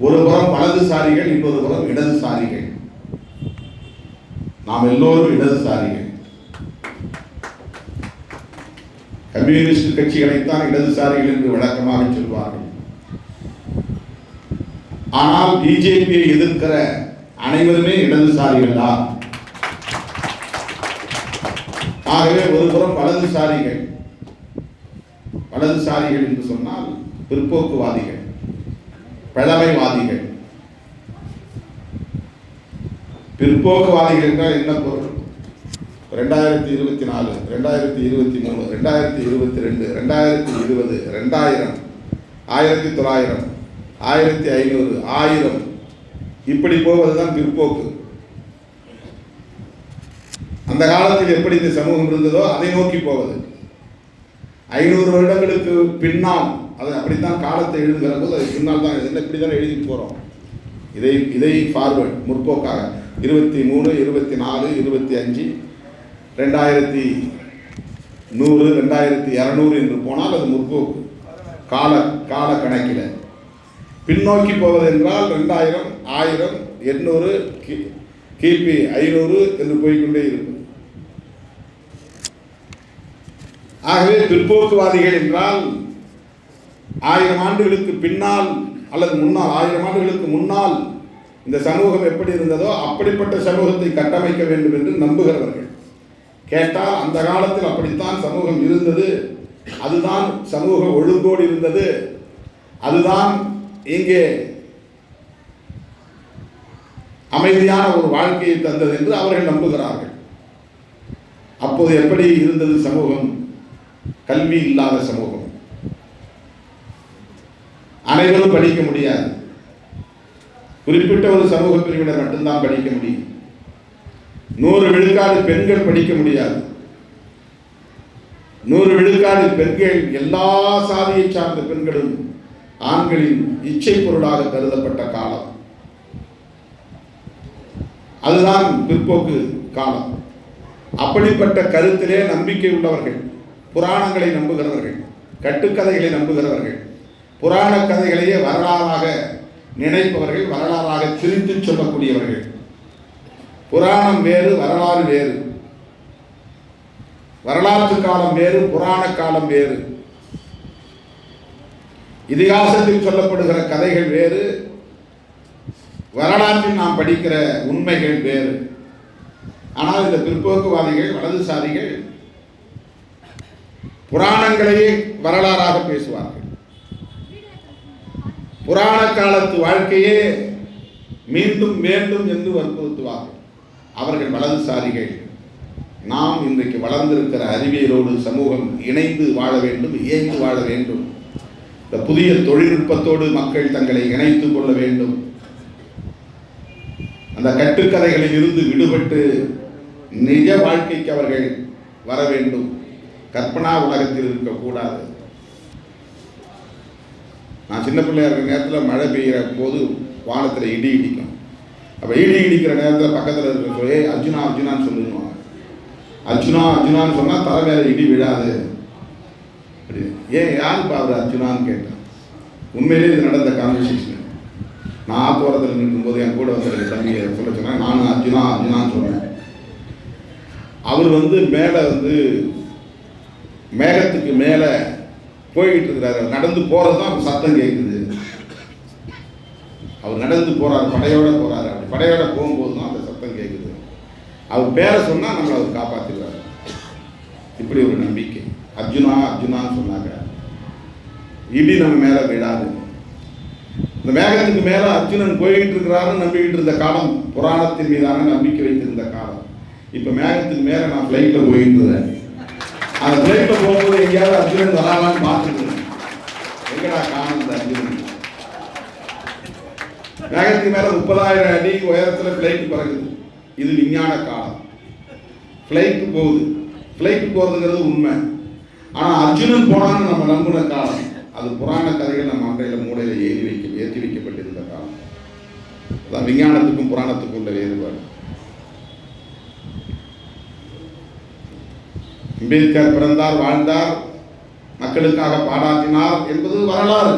ஒரு புறம் வலதுசாரிகள், இன்னொரு புறம் இடதுசாரிகள். நாம் எல்லோரும் இடதுசாரிகள். கம்யூனிஸ்ட் கட்சிகளைத்தான் இடதுசாரிகள் என்று வழக்கமாக சொல்வார்கள். ஆனால் பிஜேபியை எதிர்க்கிற அனைவருமே இடதுசாரிகள் தான். ஆகவே ஒருபுறம் வலதுசாரிகள், வலதுசாரிகள் என்று சொன்னால் பிற்போக்குவாதிகள், பழமைவாதிகள். பிற்போக்குவாதிகள் என்றால் என்ன பொருள்? 2024, 2023, 2022, 2020, 2000, 1900, 1500, 1000 இப்படி போவதுதான் பிற்போக்கு. அந்த காலத்தில் எப்படி இந்த சமூகம் இருந்ததோ அதை நோக்கி போவது. 500 வருடங்களுக்கு பின்னால் அது அப்படித்தான் காலத்தை எழுதுகிற போது அது பின்னால் தான் எழுதுனா இப்படிதான் எழுதிட்டு போறோம். இதை ஃபார்வர்ட் முற்போக்காக 23, 24, 25, 2100, 2200 என்று போனால் அது முற்போக்கு கால கணக்கில். பின்னோக்கி போவது என்றால் 2000, 1000, 800, கிபி 500 என்று போய்கொண்டே இருக்கும். ஆகவே பிற்போக்குவாதிகள் என்றால் 1000 ஆண்டுகளுக்கு பின்னால் அல்லது முன்னால் 1000 ஆண்டுகளுக்கு முன்னால் இந்த சமூகம் எப்படி இருந்ததோ அப்படிப்பட்ட சமூகத்தை கட்டமைக்க வேண்டும் என்று நம்புகிறவர்கள். கேட்டால் அந்த காலத்தில் அப்படித்தான் சமூகம் இருந்தது, அதுதான் சமூக ஒழுங்கோடு இருந்தது, அதுதான் இங்கே அமைதியான ஒரு வாழ்க்கையை தந்தது என்று அவர்கள் நம்புகிறார்கள். அப்போது எப்படி இருந்தது சமூகம்? கல்வி இல்லாத சமூகம், அனைவரும் படிக்க முடியாது, குறிப்பிட்ட ஒரு சமூக பிரிவினர் மட்டும்தான் படிக்க முடியும். 100 விழுக்காடு பெண்கள் படிக்க முடியாது. 100 விழுக்காடு பெண்கள் எல்லா சாதியை சார்ந்த பெண்களும் ஆண்களின் இச்சை பொருளாக கருதப்பட்ட காலம். அதுதான் பிற்போக்கு காலம். அப்படிப்பட்ட கருத்திலே நம்பிக்கை உள்ளவர்கள், புராணங்களை நம்புகிறவர்கள், கட்டுக்கதைகளை நம்புகிறவர்கள், புராண கதைகளையே வரலாறாக நினைப்பவர்கள், வரலாறாக திரித்து சொல்லக்கூடியவர்கள். புராணம் வேறு, வரலாறு வேறு. வரலாற்று காலம் வேறு, புராண காலம் வேறு. இதிகாசத்தில் சொல்லப்படுகிற கதைகள் வேறு, வரலாற்றில் நாம் படிக்கிற உண்மைகள் வேறு. ஆனால் இந்த பிற்போக்குவாதிகள், வலதுசாரிகள் புராணங்களையே வரலாறாக பேசுவார்கள். புராண காலத்து வாழ்க்கையே மீண்டும் வேண்டும் என்று வற்புறுத்துவார்கள். அவர்கள் வலதுசாரிகள். நாம் இன்றைக்கு வளர்ந்திருக்கிற அறிவியலோடு சமூகம் இணைந்து வாழ வேண்டும், இயைந்து வாழ வேண்டும். இந்த புதிய தொழில்நுட்பத்தோடு மக்கள் தங்களை இணைத்துக் கொள்ள வேண்டும். அந்த கட்டுக்கதைகளில் இருந்து விடுபட்டு நிஜ வாழ்க்கைக்கு அவர்கள் வர வேண்டும். கற்பனா உலகத்தில் இருக்கக்கூடாது. நான் சின்ன பிள்ளையா இருக்கிற நேரத்தில் மழை பெய்கிற போது வானத்தில் இடி இடிக்கும். அப்போ இடி இடிக்கிற நேரத்தில் பக்கத்தில் இருக்கிற சொல்லி அர்ஜுனா அர்ஜுனான்னு சொல்லுவாங்க. அர்ஜுனா அர்ஜுனான்னு சொன்னால் தலை மேலே இடி விழாது அப்படி. ஏன் யாருப்பா அவர் அர்ஜுனான்னு கேட்டேன். உண்மையிலே இது நடந்த கான்வர்சேஷன். நான் ஆத்தோரத்தில் நிற்கும்போது என் கூட வந்து தம்பியை சொல்ல சொன்னேன். நானும் அர்ஜுனா அர்ஜுனான்னு சொன்னேன். அவர் மேலே மேகத்துக்கு மேலே போய்கிட்டு இருக்கிறாரு. நடந்து போகிறது தான் சத்தம் கேட்குது. அவர் நடந்து போகிறார், படையோட போகிறாரு. அப்படி படையோட போகும்போது தான் அந்த சத்தம் கேட்குது. அவர் பேரை சொன்னால் நம்மளை அவர் காப்பாற்றிடுவார். இப்படி ஒரு நம்பிக்கை. அர்ஜுனா அர்ஜுனான்னு சொன்னாங்க. இடி நம்ம மேலே விழாது. இந்த மேகத்துக்கு மேலே அர்ஜுனன் போய்கிட்டு இருக்கிறாருன்னு நம்பிக்கிட்டு இருந்த காலம், புராணத்தின் மீதான நம்பிக்கை வைத்திருந்த காலம். இப்போ மேகத்துக்கு மேலே நான் ஃப்ளைட்டில் போயிட்டு இருந்தேன். அந்த ஃப்ளைட்டில் போகும்போது எங்கேயாவது அர்ஜுனன் வராலான்னு பார்த்துட்டு எங்கடா காணும் இந்த அர்ஜுனன். மேகத்துக்கு மேலே 30,000 அடி உயரத்தில் ஃப்ளைட்டு பறக்குது. இது விஞ்ஞான காலம். ஃப்ளைட்டு போகுது. ஃப்ளைட்டு போகிறதுங்கிறது உண்மை. ஆனால் அர்ஜுனன் போனான்னு நம்ம நம்பின காலம். அது புராண கதைகள் நம்ம அன்றையில் மூளையில் ஏற்றி வைக்கப்பட்டிருந்த காலம். அதான் விஞ்ஞானத்துக்கும் புராணத்துக்கும் உள்ள வேறுபாடு. அம்பேத்கர் பிறந்தார், வாழ்ந்தார், மக்களுக்காக பாராட்டினார் என்பது வரலாறு.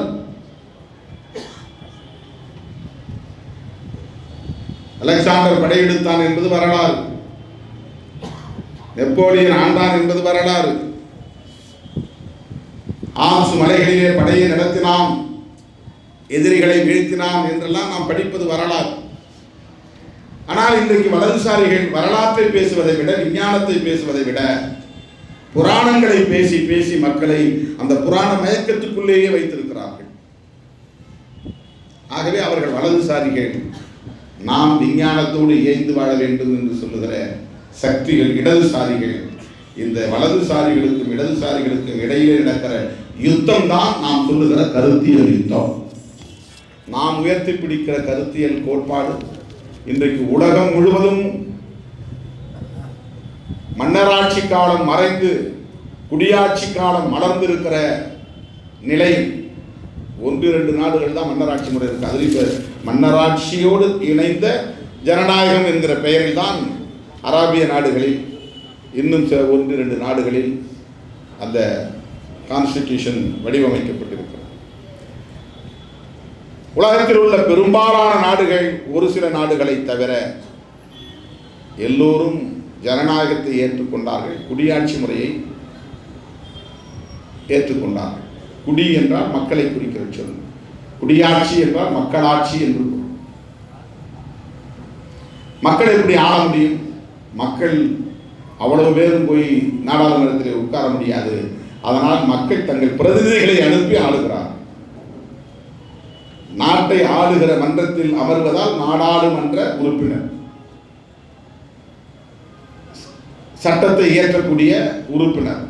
அலெக்சாண்டர் படையெடுத்தான் என்பது வரலாறு. நெப்போலியன் ஆண்டான் என்பது வரலாறு. ஆல்ப்ஸ் மலைகளிலே படையை நடத்தினான், எதிரிகளை வீழ்த்தினான் என்றெல்லாம் நாம் படிப்பது வரலாறு. ஆனால் இன்றைக்கு வலதுசாரிகள் வரலாற்றை பேசுவதை விட, விஞ்ஞானத்தை பேசுவதை விட, புராணங்களை பேசி பேசி மக்களை அந்த புராண மயக்கத்துக்குள்ளேயே வைத்திருக்கிறார்கள். ஆகவே அவர்கள் வலதுசாரிகள். நாம் விஞ்ஞானத்தோடு இயைந்து வாழ வேண்டும் என்று சொல்லுகிற சக்திகள் இடதுசாரிகள். இந்த வலதுசாரிகளுக்கும் இடதுசாரிகளுக்கும் இடையிலே நடக்கிற யுத்தம் தான் நாம் சொல்லுகிற கருத்தியல் யுத்தம். நாம் உயர்த்தி பிடிக்கிற கருத்தியல் கோட்பாடு இன்றைக்கு உலகம் முழுவதும் மன்னராட்சி காலம் மறைந்து குடியாட்சி காலம் மலர்ந்திருக்கிற நிலை. 1-2 நாடுகள் தான் மன்னராட்சி முறை இருக்கு. அதில் இப்போ மன்னராட்சியோடு இணைந்த ஜனநாயகம் என்கிற பெயரில் தான் அராபிய நாடுகளில், இன்னும் 1-2 நாடுகளில் அந்த கான்ஸ்டிடியூஷன் வடிவமைக்கப்பட்டிருக்கிறது. உலகத்தில் உள்ள பெரும்பாலான நாடுகள், ஒரு சில நாடுகளை தவிர எல்லோரும் ஜனநாயகத்தை ஏற்றுக்கொண்டார்கள், குடியாட்சி முறையை ஏற்றுக்கொண்டார்கள். குடி என்றால் மக்களை குறிக்கிற சொல். குடியாட்சி என்றால் மக்களாட்சி என்று. மக்கள் எப்படி ஆள முடியும்? மக்கள் அவ்வளவு பேரும் போய் நாடாளுமன்றத்தில் உட்கார முடியாது. அதனால் மக்கள் தங்கள் பிரதிநிதிகளை அனுப்பி ஆளுகிறார். நாட்டை ஆளுகிற மன்றத்தில் அமர்வதால் நாடாளுமன்ற உறுப்பினர், சட்டத்தை இயற்றக்கூடிய உறுப்பினர்.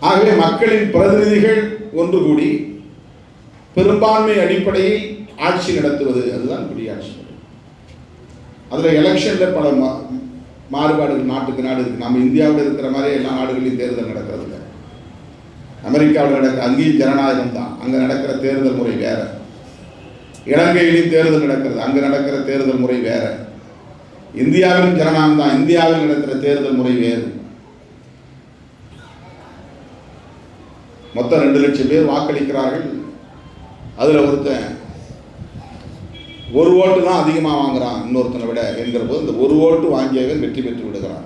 ஆகவே மக்களின் பிரதிநிதிகள் ஒன்று கூடி பெரும்பான்மை அடிப்படையில் ஆட்சி நடத்துவது, அதுதான் குடியாட்சி. அதில் எலெக்ஷன்ல பல மாறுபாடுகள் நாட்டுக்கு நாடு இருக்கு. நம்ம இந்தியாவில் இருக்கிற மாதிரி எல்லா நாடுகளிலும் தேர்தல் நடக்கிறது இல்லை. அமெரிக்காவில் நடக்கிற அங்கேயும் ஜனநாயகம் தான், அங்கே நடக்கிற தேர்தல் முறை வேற. இலங்கையிலும் தேர்தல் நடக்கிறது, அங்கே நடக்கிற தேர்தல் முறை வேற. இந்தியாவிலும் ஜனநாயகம் தான், இந்தியாவில் நடக்கிற தேர்தல் முறை வேறு. மொத்தம் 2 லட்சம் பேர் வாக்களிக்கிறார்கள். அதில் ஒருத்தன் ஒரு ஓட்டு தான் அதிகமாக வாங்குறான் இன்னொருத்தனை விட என்கிற போது இந்த ஒரு ஓட்டு வாங்கியவன் வெற்றி பெற்று விடுகிறான்.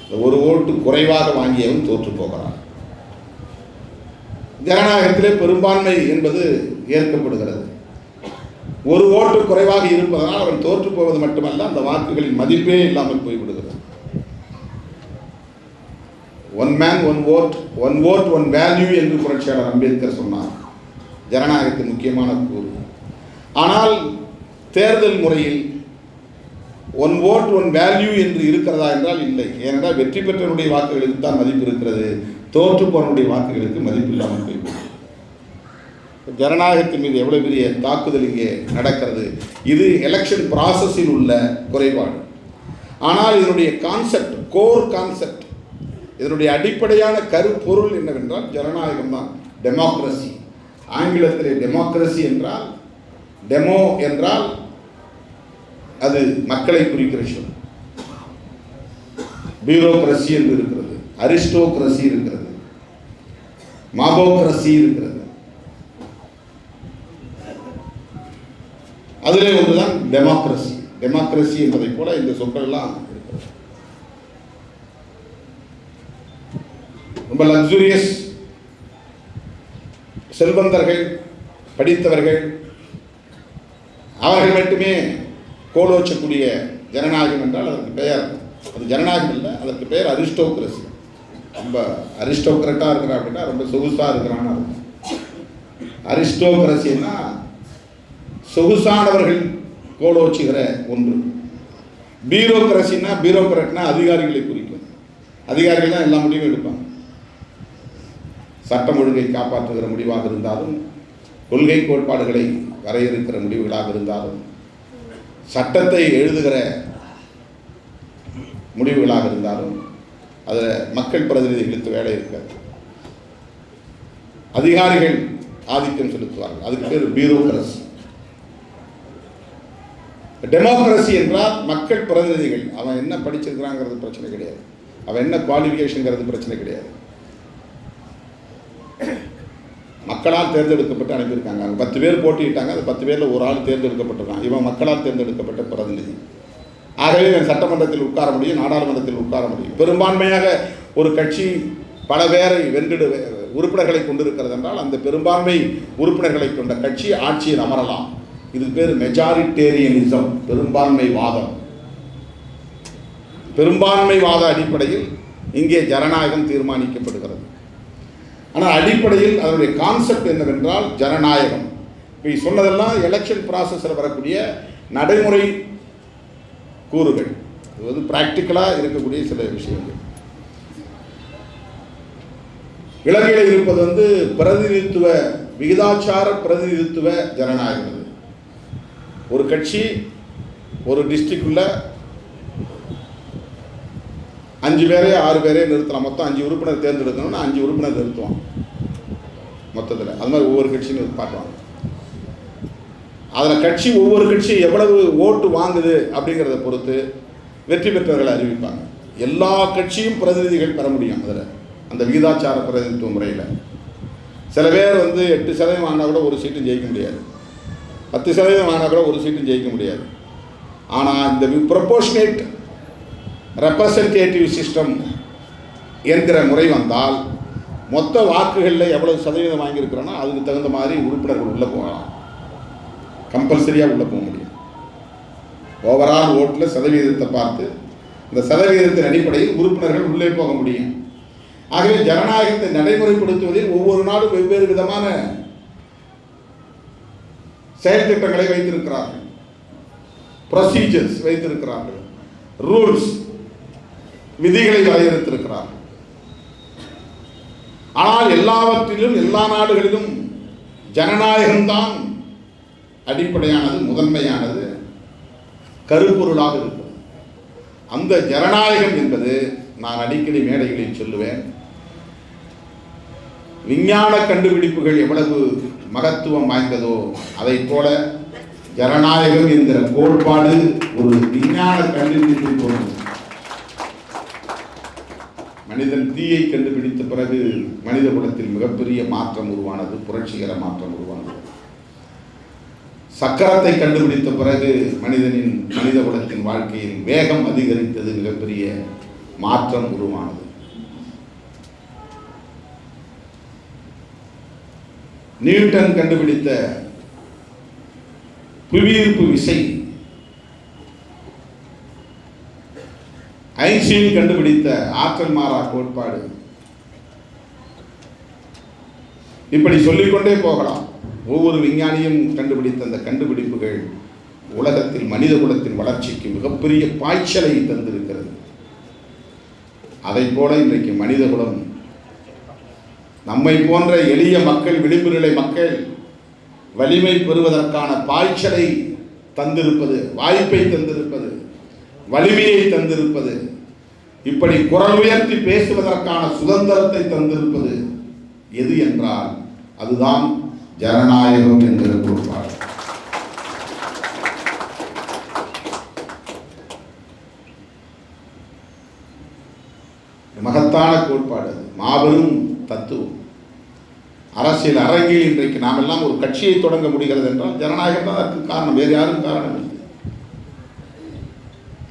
இந்த ஒரு ஓட்டு குறைவாக வாங்கியவன் தோற்று போகிறான். ஜனநாயகத்திலே பெரும்பான்மை என்பது ஏற்கப்படுகிறது. ஒரு ஓட்டு குறைவாக இருப்பதனால் அவன் தோற்று போவது மட்டுமல்ல, அந்த வாக்குகளின் மதிப்பே இல்லாமல் போய்விடுகிறது. One man one vote, one vote one value என்று புரட்சியாளர் அம்பேத்கர் சொன்னார். ஜனநாயகத்தின் முக்கியமான கூறு. ஆனால் தேர்தல் முறையில் ஒன் ஓட் ஒன் வேல்யூ என்று இருக்கிறதா என்றால் இல்லை. ஏனென்றால் வெற்றி பெற்றவனுடைய வாக்குகளுக்கு தான் மதிப்பு இருக்கிறது, தோற்று போனவனுடைய வாக்குகளுக்கு மதிப்பு இல்லாமல் போய்விடும். ஜனநாயகத்தின் மீது எவ்வளவு பெரிய தாக்குதல் இங்கே நடக்கிறது. இது எலெக்ஷன் ப்ராசஸில் உள்ள குறைபாடு. ஆனால் இதனுடைய கான்செப்ட், கோர் கான்செப்ட், இதனுடைய அடிப்படையான கருப்பொருள் என்னவென்றால் ஜனநாயகம் தான், டெமோக்ரஸி. ஆங்கிலத்திலே டெமோக்ரஸி என்றால், டெமோ என்றால் அது மக்களை குறிக்கிற சொல். பியூரோக்ரசி என்று இருக்கிறது, அரிஸ்டோக்ரசி இருக்கிறது, மாபோக்ரசி இருக்கிறது. அதிலே ஒன்றுதான் டெமோக்ரசி. டெமோக்ரசி என்பதை போல இந்த சொற்கள் எல்லாம் இருக்கிறது. ரொம்ப லக்ஸூரியஸ், செல்வந்தர்கள், படித்தவர்கள், அவர்கள் மட்டுமே கோலோச்சக்கூடிய ஜனநாயகம் என்றால் அதற்கு பெயர், அது ஜனநாயகம் இல்லை, அதற்கு பெயர் அரிஸ்டோக்ரசி. ரொம்ப அரிஸ்டோக்ரட்டாக இருக்கிறான் அப்படின்னா ரொம்ப சொகுசாக இருக்கிறான்னு இருக்கும். அரிஸ்டோக்ரசின்னா சொகுசானவர்கள் கோலோச்சுகிற ஒன்று. பியூரோக்ரசின்னா, பியூரோக்ரட்னா அதிகாரிகளை குறிக்கும். அதிகாரிகள் தான் எல்லா முடிவும் எடுப்பாங்க. சட்டம் ஒழுங்கை காப்பாற்றுகிற முடிவாக இருந்தாலும், கொள்கை கோட்பாடுகளை வரையறுக்கிற முடிவுகளாக இருந்தாலும், சட்டத்தை எழுதுகிற முடிவுகளாக இருந்தாலும், அதில் மக்கள் பிரதிநிதிகளுக்கு வேலை இருக்காது. அதிகாரிகள் ஆதிக்கம் செலுத்துவார்கள். அதுக்கு பேர் பியூரோக்ரசி. டெமோக்ரசி என்றால் மக்கள் பிரதிநிதிகள். அவன் என்ன படிச்சிருக்கிறாங்கிறது பிரச்சனை கிடையாது, அவன் என்ன குவாலிஃபிகேஷன்ங்கிறது பிரச்சனை கிடையாது. மக்களால் தேர்ந்தெடுக்கப்பட்டு அனுப்பியிருக்காங்க. அங்கே 10 பேர் போட்டியிட்டாங்க, அந்த 10 பேரில் ஒரு ஆள் தேர்ந்தெடுக்கப்பட்டிருக்கான். இவன் மக்களால் தேர்ந்தெடுக்கப்பட்ட பிரதிநிதி. ஆகவே இவன் சட்டமன்றத்தில் உட்கார முடியும், நாடாளுமன்றத்தில் உட்கார முடியும். பெரும்பான்மையாக ஒரு கட்சி பல பேரை உறுப்பினர்களை கொண்டிருக்கிறது என்றால் அந்த பெரும்பான்மை உறுப்பினர்களை கொண்ட கட்சி ஆட்சியில் அமரலாம். இதுக்கு பேர் மெஜாரிட்டேரியனிசம், பெரும்பான்மைவாதம். பெரும்பான்மைவாத அடிப்படையில் இங்கே ஜனநாயகம் தீர்மானிக்கப்படுகிறது. ஆனால் அடிப்படையில் அதனுடைய கான்செப்ட் என்னவென்றால் ஜனநாயகம். இப்போ சொன்னதெல்லாம் எலெக்ஷன் ப்ராசஸில் வரக்கூடிய நடைமுறை கூறுகள். இது வந்து ப்ராக்டிக்கலாக இருக்கக்கூடிய சில விஷயங்கள். இலங்கையில் இருப்பது வந்து பிரதிநிதித்துவ, விகிதாச்சார பிரதிநிதித்துவ ஜனநாயகம். ஒரு கட்சி ஒரு டிஸ்ட்ரிக்டுள்ள 5 பேரே 6 பேரே நிறுத்தலாம். மொத்தம் 5 உறுப்பினர் தேர்ந்தெடுக்கணும்னா 5 உறுப்பினர் நிறுத்துவான் மொத்தத்தில். அது மாதிரி ஒவ்வொரு கட்சியும் பார்க்குவாங்க. அதில் கட்சி, ஒவ்வொரு கட்சியும் எவ்வளவு ஓட்டு வாங்குது அப்படிங்கிறத பொறுத்து வெற்றி பெற்றவர்களை அறிவிப்பாங்க. எல்லா கட்சியும் பிரதிநிதிகள் பெற முடியும் அதில், அந்த விகிதாச்சார பிரதிநிதித்துவ முறையில். சில பேர் வந்து 8% வாங்கினா கூட ஒரு சீட்டும் ஜெயிக்க முடியாது, 10% வாங்கினா கூட ஒரு சீட்டும் ஜெயிக்க முடியாது. ஆனால் இந்த ப்ரொபோர்ஷனேட் ரெப்ரசன்டேட்டிவ் சிஸ்டம் என்கிற முறை வந்தால் மொத்த வாக்குகளில் எவ்வளவு சதவீதம் வாங்கியிருக்கிறோன்னா அதுக்கு தகுந்த மாதிரி உறுப்பினர்கள் உள்ளே போகலாம். கம்பல்சரியாக உள்ளே போக முடியும். ஓவரால் ஓட்டில் சதவீதத்தை பார்த்து இந்த சதவீதத்தின் அடிப்படையில் உறுப்பினர்கள் உள்ளே போக முடியும். ஆகவே ஜனநாயகத்தை நடைமுறைப்படுத்துவதில் ஒவ்வொரு நாடும் வெவ்வேறு விதமான செயல் திட்டங்களை வைத்திருக்கிறார்கள், ப்ரொசீஜர்ஸ் வைத்திருக்கிறார்கள், ரூல்ஸ் விதிகளை வரையறுத்திருக்கிறார்கள். ஆனால் எல்லாவற்றிலும் எல்லா நாடுகளிலும் ஜனநாயகம்தான் அடிப்படையானது, முதன்மையானது, கருப்பொருளாக இருக்கிறது. அந்த ஜனநாயகம் என்பது நான் அடிக்கடி மேடைகளில் சொல்லுவேன், விஞ்ஞான கண்டுபிடிப்புகள் எவ்வளவு மகத்துவம் வாய்ந்ததோ அதை போல ஜனநாயகம் என்கிற கோட்பாடு ஒரு விஞ்ஞான கண்டுபிடிப்பை போன்றது. மனிதன் தீயை கண்டுபிடித்த பிறகு மனித குலத்தில் மிகப்பெரிய மாற்றம் உருவானது, புரட்சிகர மாற்றம் உருவானது. சக்கரத்தை கண்டுபிடித்த பிறகு மனித குலத்தின் வாழ்க்கையில் வேகம் அதிகரித்தது, மிகப்பெரிய மாற்றம் உருவானது. நியூட்டன் கண்டுபிடித்த புவியீர்ப்பு விசை, ஐன்ஸ்டீன் கண்டுபிடித்த ஆற்றல் மாறா கோட்பாடு, இப்படி சொல்லிக்கொண்டே போகலாம். ஒவ்வொரு விஞ்ஞானியும் கண்டுபிடித்த அந்த கண்டுபிடிப்புகள் உலகத்தில் மனித குலத்தின் வளர்ச்சிக்கு மிகப்பெரிய பாய்ச்சலை தந்திருக்கிறது. அதை போல இன்றைக்கு மனித குலம், நம்மை போன்ற எளிய மக்கள், விளிம்பு நிலை மக்கள் வலிமை பெறுவதற்கான பாய்ச்சலை தந்திருப்பது, வாய்ப்பை தந்திருப்பது, வலிமையை தந்திருப்பது, இப்படி குரல் உயர்த்தி பேசுவதற்கான சுதந்திரத்தை தந்திருப்பது எது என்றால் அதுதான் ஜனநாயகம் என்கிற கோட்பாடு. மகத்தான கோட்பாடு, மாபெரும் தத்துவம். அரசியல் அரங்கில் இன்றைக்கு நாம் எல்லாம் ஒரு கட்சியை தொடங்க முடிகிறது என்றால் ஜனநாயகம் தான் அதற்கு காரணம், வேறு யாரும் காரணம் இல்லை.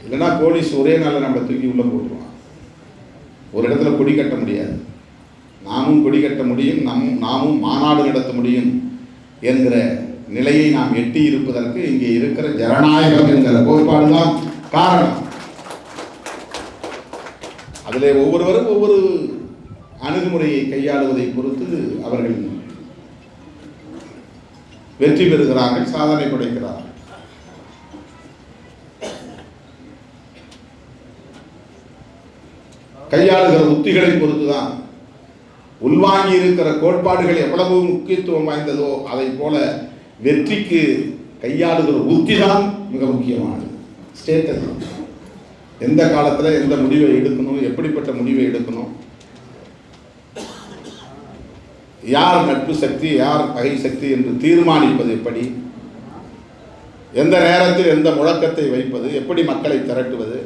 இல்லைன்னா போலீஸ் ஒரே நாளில் நம்மளை தூக்கி உள்ள போட்டுருவான். ஒரு இடத்துல கொடி கட்ட முடியாது, நாமும் கொடி கட்ட முடியும், நாமும் மாநாடு நடத்த முடியும் என்கிற நிலையை நாம் எட்டி இருப்பதற்கு இங்கே இருக்கிற ஜனநாயகம் என்கிற கோட்பாடு தான் காரணம். அதிலே ஒவ்வொருவரும் ஒவ்வொரு அணுகுமுறையை கையாளுவதை பொறுத்து அவர்கள் வெற்றி பெறுகிறார்கள், சாதனை படைக்கிறார்கள். கையாளுகிற உத்திகளை பொறுத்துதான், உள்வாங்கி இருக்கிற கோட்பாடுகள் எவ்வளவு முக்கியத்துவம் வாய்ந்ததோ அதை போல வெற்றிக்கு கையாளுகிற உத்தி தான் மிக முக்கியமானது. ஸ்டேட்டஸ், எந்த காலத்தில் எந்த முடிவை எடுக்கணும், எப்படிப்பட்ட முடிவை எடுக்கணும், யார் நட்பு சக்தி யார் பகை சக்தி என்று தீர்மானிப்பது எப்படி, எந்த நேரத்தில் எந்த முழக்கத்தை வைப்பது, எப்படி மக்களை திரட்டுவது,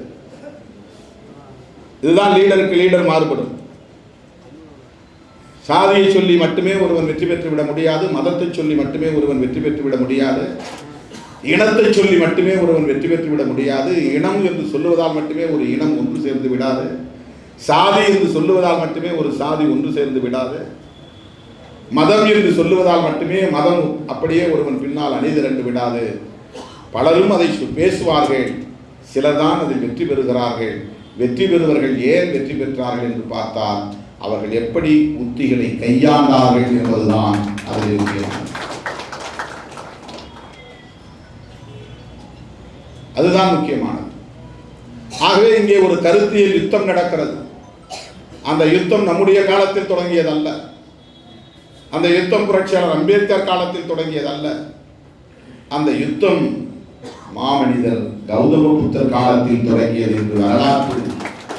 இதுதான் லீடருக்கு லீடர் மாறுபடும். சாதியை சொல்லி மட்டுமே ஒருவன் வெற்றி பெற்றுவிட முடியாது, மதத்தை சொல்லி மட்டுமே ஒருவன் வெற்றி பெற்றுவிட முடியாது, இனத்தை சொல்லி மட்டுமே ஒருவன் வெற்றி பெற்றுவிட முடியாது, இனம் என்று சொல்லுவதால் மட்டுமே ஒரு இனம் ஒன்று சேர்ந்து விடாது, சாதி என்று சொல்லுவதால் மட்டுமே ஒரு சாதி ஒன்று சேர்ந்து விடாது, மதம் என்று சொல்லுவதால் மட்டுமே மதம் அப்படியே ஒருவன் பின்னால் அணிதிரண்டு விடாது. பலரும் அதை பேசுவார்கள், சிலர்தான் அதில் வெற்றி பெறுகிறார்கள். வெற்றி பெறுவர்கள் ஏன் வெற்றி பெற்றார்கள் என்று பார்த்தால் அவர்கள் எப்படி உத்திகளை கையாண்டார்கள் என்பதுதான் அதில் முக்கியமானது. அதுதான் முக்கியமானது. ஆகவே இங்கே ஒரு கருத்தியல் யுத்தம் நடக்கிறது. அந்த யுத்தம் நம்முடைய காலத்தில் தொடங்கியதல்ல, அந்த யுத்தம் புரட்சியாளர் அம்பேத்கர் காலத்தில் தொடங்கியதல்ல. அந்த யுத்தம் மாமனிதர் கௌதம புத்தர் காலத்தில் தொடங்கியது என்று வரலாற்று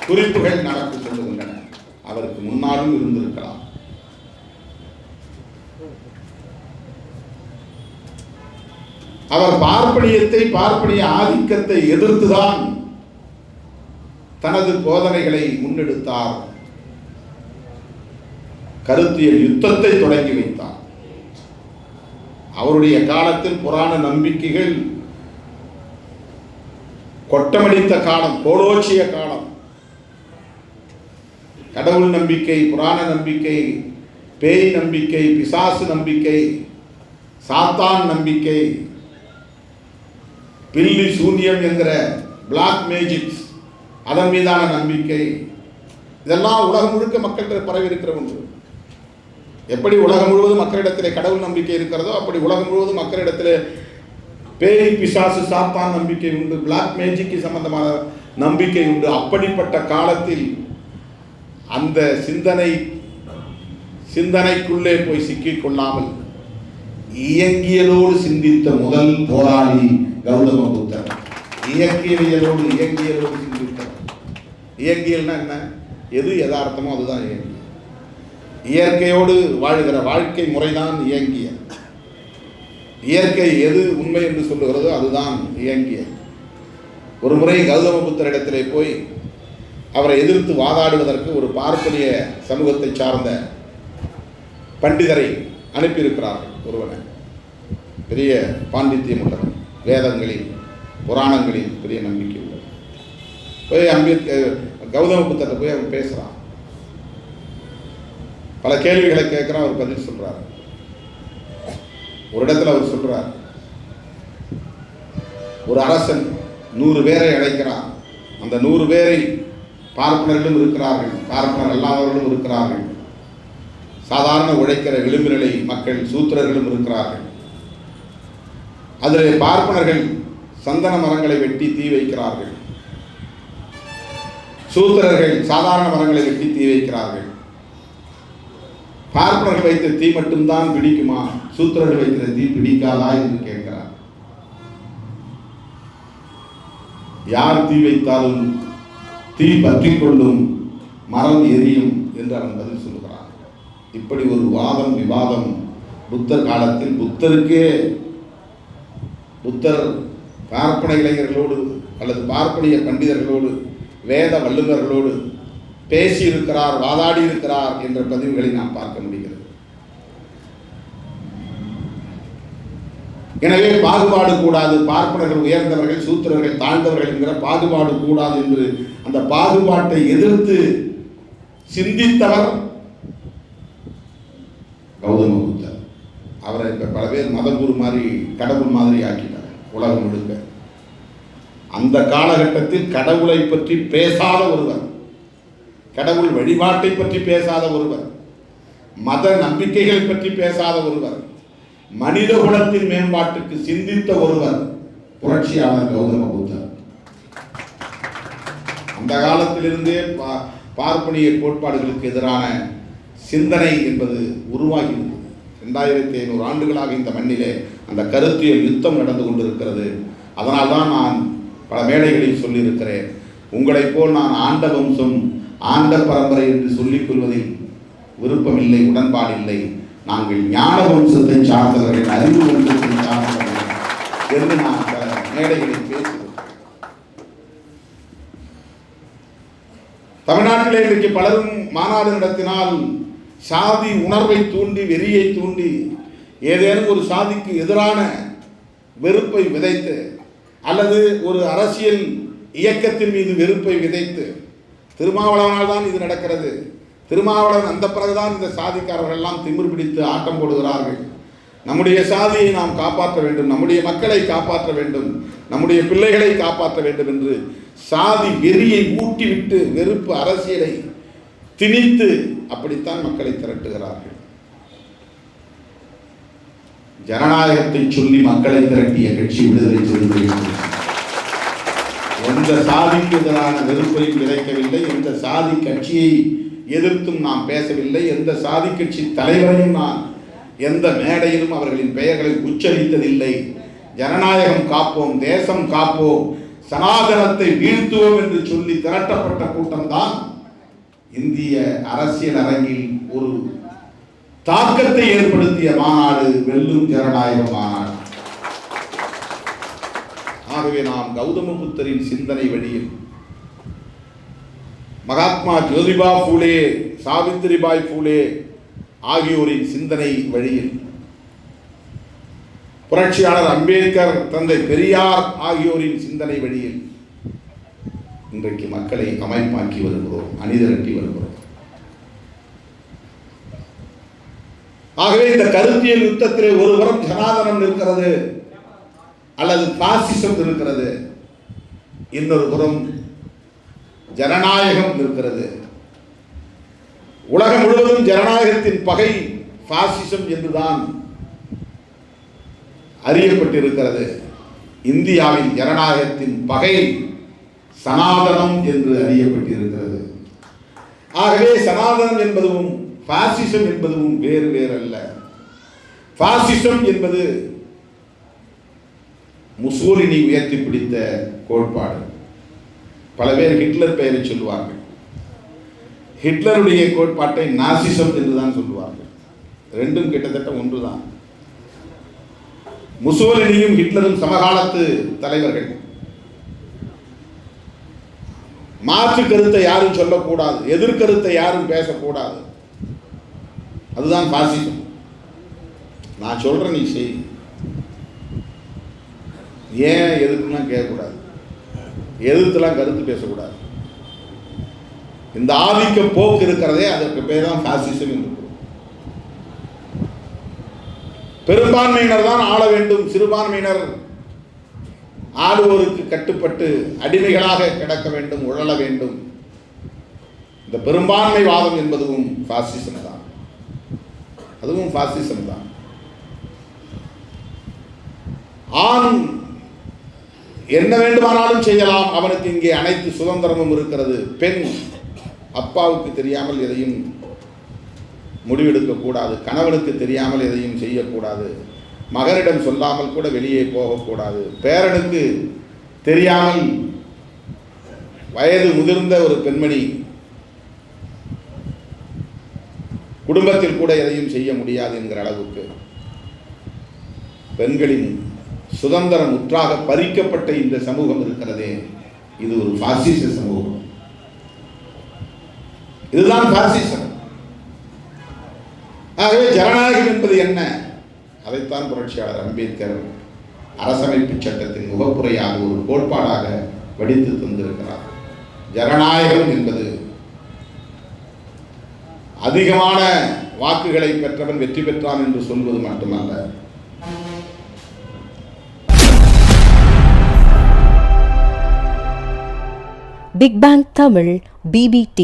குறிப்புகள் நடந்து சொல்லுகின்றன. அவருக்கு முன்னாலும் இருந்திருக்கலாம். அவர் பார்ப்பனிய ஆதிக்கத்தை எதிர்த்துதான் தனது போதனைகளை முன்னெடுத்தார். கருத்தியல் யுத்தத்தை தொடங்கி வைத்தார். அவருடைய காலத்தில் புராண நம்பிக்கைகள் கொட்டமடித்த காலம், கோலோச்சிய காலம். கடவுள் நம்பிக்கை, புராண நம்பிக்கை, பேய் நம்பிக்கை, பிசாசு நம்பிக்கை, சாத்தான் நம்பிக்கை, பில்லி சூன்யம் என்கிற பிளாக் மேஜிக்ஸ் அதன் மீதான நம்பிக்கை, இதெல்லாம் உலகம் முழுக்க மக்களிடம் பரவி இருக்கிற ஒன்று. எப்படி உலகம் முழுவதும் மக்களிடத்திலே கடவுள் நம்பிக்கை இருக்கிறதோ அப்படி உலகம் முழுவதும் மக்களிடத்திலே பேய் பிசாசு சாத்தான் நம்பிக்கை உண்டு, பிளாக் மேஜிக்கு சம்பந்தமான நம்பிக்கை உண்டு. அப்படிப்பட்ட காலத்தில் அந்த சிந்தனைக்குள்ளே போய் சிக்கிக் கொள்ளாமல் இயங்கியலோடு சிந்தித்த முதல் போராளி கௌதம புத்தர். இயங்கியலோடு சிந்தித்தார். இயங்கியல்னா என்ன? எது யதார்த்தமோ அதுதான் இயங்கியல். இயற்கையோடு வாழ்கிற வாழ்க்கை முறைதான் இயங்கியல். இயற்கை எது உண்மை என்று சொல்லுகிறதோ அதுதான் இயங்கியல். ஒரு முறை கௌதம புத்தரிடத்திலே போய் அவரை எதிர்த்து வாதாடுவதற்கு ஒரு பார்ப்பனிய சமூகத்தை சார்ந்த பண்டிதரை அனுப்பியிருக்கிறார்கள். ஒருவனை, பெரிய பாண்டித்தியம் உள்ளவன், வேதங்களில் புராணங்களில் பெரிய நம்பிக்கை உள்ளது. போய் கௌதம புத்தர்கிட்ட போய் அவன் பேசுகிறான். பல கேள்விகளை கேட்குறான், அவர் பதில் சொல்கிறார். ஒரு இடத்துல அவர் சொல்கிறார், ஒரு அரசன் 100 பேரை அழைக்கிறான். அந்த 100 பேரில் பார்ப்பனர்களும் இருக்கிறார்கள், பார்ப்பனர் அல்லாதவர்களும் இருக்கிறார்கள், சாதாரண உழைக்கிற விளிம்பு நிலை மக்கள் சூத்திரர்களும் இருக்கிறார்கள். அதில் பார்ப்பனர்கள் சந்தன மரங்களை வெட்டி தீ வைக்கிறார்கள், சூத்திரர்கள் சாதாரண மரங்களை வெட்டி தீ வைக்கிறார்கள். பார்ப்பனர்கள் வைத்த தீ மட்டும்தான் பிடிக்குமா, சூத்திரர்கள் வைத்த தீ பிடிக்காதா என்று கேட்கிறார். யார் தீ வைத்தாலும் தீ பற்றிக் கொள்ளும், மரம் எரியும் என்று அவன் பதில் சொல்கிறான். இப்படி ஒரு வாதம் விவாதம் புத்தர் காலத்தில் புத்தர் பார்ப்பன இளைஞர்களோடு அல்லது பார்ப்பனிய பண்டிதர்களோடு வேத வல்லுநர்களோடு பேசியிருக்கிறார், வாதாடி இருக்கிறார் என்ற பதிவுகளை நாம் பார்க்க முடிகிறது. எனவே பாகுபாடு கூடாது, பார்ப்பனர்கள் உயர்ந்தவர்கள் சூத்திரர்கள் தாழ்ந்தவர்கள் என்கிற பாகுபாடு கூடாது என்று அந்த பாகுபாட்டை எதிர்த்து சிந்தித்தவர் கௌதம புத்தர். அவரை இப்ப பல பேர் மதகுரு மாதிரி கடவுள் மாதிரி ஆக்கிட்டார் உலகம் முழுக்க. அந்த காலகட்டத்தில் கடவுளை பற்றி பேசாத ஒருவர், கடவுள் வழிபாட்டை பற்றி பேசாத ஒருவர், மத நம்பிக்கைகள் பற்றி பேசாத ஒருவர், மனித குலத்தின் மேம்பாட்டுக்கு சிந்தித்த ஒருவர் புரட்சியாளர் கௌதம புத்தர். அந்த காலத்திலிருந்தே பார்ப்பனிய கோட்பாடுகளுக்கு எதிரான சிந்தனை என்பது உருவாகி 2500 ஆண்டுகளாக இந்த மண்ணிலே அந்த கருத்தியல் யுத்தம் நடந்து கொண்டிருக்கிறது. அதனால்தான் நான் பல மேடைகளில் சொல்லியிருக்கிறேன், உங்களைப் போல் நான் ஆண்ட வம்சம் ஆண்ட பரம்பரை என்று சொல்லிக் கொள்வதில் விருப்பமில்லை, உடன்பாடில்லை. நாங்கள் ஞான வம்சத்தை சார்ந்தவர்கள், அறிவு வம்சத்தை சார்ந்தவர்கள் என்று நான் பல மேடைகளில் பேசுகிறேன். தமிழ்நாட்டிலே இன்றைக்கு பலரும் மாநாடு நடத்தினால் சாதி உணர்வை தூண்டி, வெறியை தூண்டி, ஏதேனும் ஒரு சாதிக்கு எதிரான வெறுப்பை விதைத்து அல்லது ஒரு அரசியல் இயக்கத்தின் மீது வெறுப்பை விதைத்து, திருமாவளவனால் தான் இது நடக்கிறது, திருமாவளவன் அந்த பிறகுதான் இந்த சாதிக்காரர்கள் எல்லாம் திமிர் பிடித்து ஆட்டம் போடுகிறார்கள், நம்முடைய சாதியை நாம் காப்பாற்ற வேண்டும், நம்முடைய மக்களை காப்பாற்ற வேண்டும், நம்முடைய பிள்ளைகளை காப்பாற்ற வேண்டும் என்று சாதி வெறியை ஊட்டிவிட்டு வெறுப்பு அரசியலை திணித்து அப்படித்தான் மக்களை திரட்டுகிறார்கள். ஜனநாயகத்தை சொல்லி மக்களை திரட்டிய கட்சி விடுதலை சிறுத்தைகள். எந்த சாதிக்கு எதிரான வெறுப்பையும் விதைக்கவில்லை, எந்த சாதி கட்சியை எதிர்த்தும் நாம் பேசவில்லை, எந்த சாதி கட்சி தலைவரையும் நான் எந்த மேடையிலும் அவர்களின் பெயர்களை உச்சரித்ததில்லை. ஜனநாயகம் காப்போம், தேசம் காப்போம், சனாதனத்தை வீழ்த்துவோம் என்று சொல்லி திரட்டப்பட்ட கூட்டம்தான் இந்திய அரசியல் அரங்கில் ஒரு தாக்கத்தை ஏற்படுத்திய மாநாடு வெல்லும் ஜனநாயக மாநாடு. ஆகவே நாம் கௌதம புத்தரின் சிந்தனை வழியில், மகாத்மா ஜோதிபா பூலே, சாவித்திரிபாய் பூலே ஆகியோரின் சிந்தனை வழியில், புரட்சியாளர் அம்பேத்கர், தந்தை பெரியார் ஆகியோரின் சிந்தனை வழியில் இன்றைக்கு மக்களை அமைப்பாக்கி வருகிறோம், அணிதிரட்டி வருகிறோம். ஆகவே இந்த கருத்தியல் யுத்தத்திலே ஒருபுறம் சனாதனம் இருக்கிறது அல்லது பாசிசம் இருக்கிறது, இன்னொரு புறம் ஜனநாயகம் இருக்கிறது. உலகம் முழுவதும் ஜனநாயகத்தின் பகை பாசிசம் என்றுதான் அறியப்பட்டிருக்கிறது. இந்தியாவின் ஜனநாயகத்தின் பகை சனாதனம் என்று அறியப்பட்டிருக்கிறது. ஆகவே சனாதனம் என்பதும் பாசிசம் என்பதும் வேறு வேறல்ல. பாசிசம் என்பது முசோலினி உயர்த்தி பிடித்த கோட்பாடு. பல பேர் ஹிட்லர் பெயரை சொல்லுவார்கள். ஹிட்லருடைய கோட்பாட்டை நாசிசம் என்றுதான் சொல்லுவார்கள். ரெண்டும் கிட்டத்தட்ட ஒன்றுதான். முசோலினியும் ஹிட்லரும் சமகாலத்து தலைவர்கள். மாற்று கருத்தை யாரும் சொல்லக்கூடாது, எதிர்கருத்தை யாரும் பேசக்கூடாது. அதுதான் பாசிசம். நான் சொல்றேன், நீ செய். ஏன் எதுக்குலாம் கேட்கக்கூடாது, எதிர்த்துலாம் கருத்து பேசக்கூடாது. இந்த ஆதிக்க போக்கு இருக்கிறதே, அதற்கு பேர் தான் பாசிசம் என்று. பெரும்பான்மையினர் தான் ஆள வேண்டும், சிறுபான்மையினர் ஆளுவோருக்கு கட்டுப்பட்டு அடிமைகளாக கிடக்க வேண்டும், உழல வேண்டும். இந்த பெரும்பான்மை வாதம் என்பதும் பாசிசம் தான், அதுவும் பாசிசம் தான். ஆண் என்ன வேண்டுமானாலும் செய்யலாம், அவனுக்கு இங்கே அனைத்து சுதந்திரமும் இருக்கிறது. பெண் அப்பாவுக்கு தெரியாமல் எதையும் முடிவெடுக்கக்கூடாது, கணவனுக்கு தெரியாமல் எதையும் செய்யக்கூடாது, மகனிடம் சொல்லாமல் கூட வெளியே போகக்கூடாது, பேரனுக்கு தெரியாமல் வயது முதிர்ந்த ஒரு பெண்மணி குடும்பத்தில் கூட எதையும் செய்ய முடியாது என்கிற அளவுக்கு பெண்களின் சுதந்திரம் முற்றாக பறிக்கப்பட்ட இந்த சமூகம் இருக்கிறதே, இது ஒரு பாசிச சமூகம். இதுதான் பாசிசம். ஆகவே ஜனநாயகம் என்பது என்ன? அதைத்தான் புரட்சியாளர் அம்பேத்கர் அரசமைப்பு சட்டத்தின் முகப்புரையாக ஒரு கோட்பாடாக வடித்து தந்திருக்கிறார். ஜனநாயகம் என்பது அதிகமான வாக்குகளை பெற்றவன் வெற்றி பெற்றான் என்று சொல்வது மட்டுமல்ல, பிக் பேங் தமிழ் BBT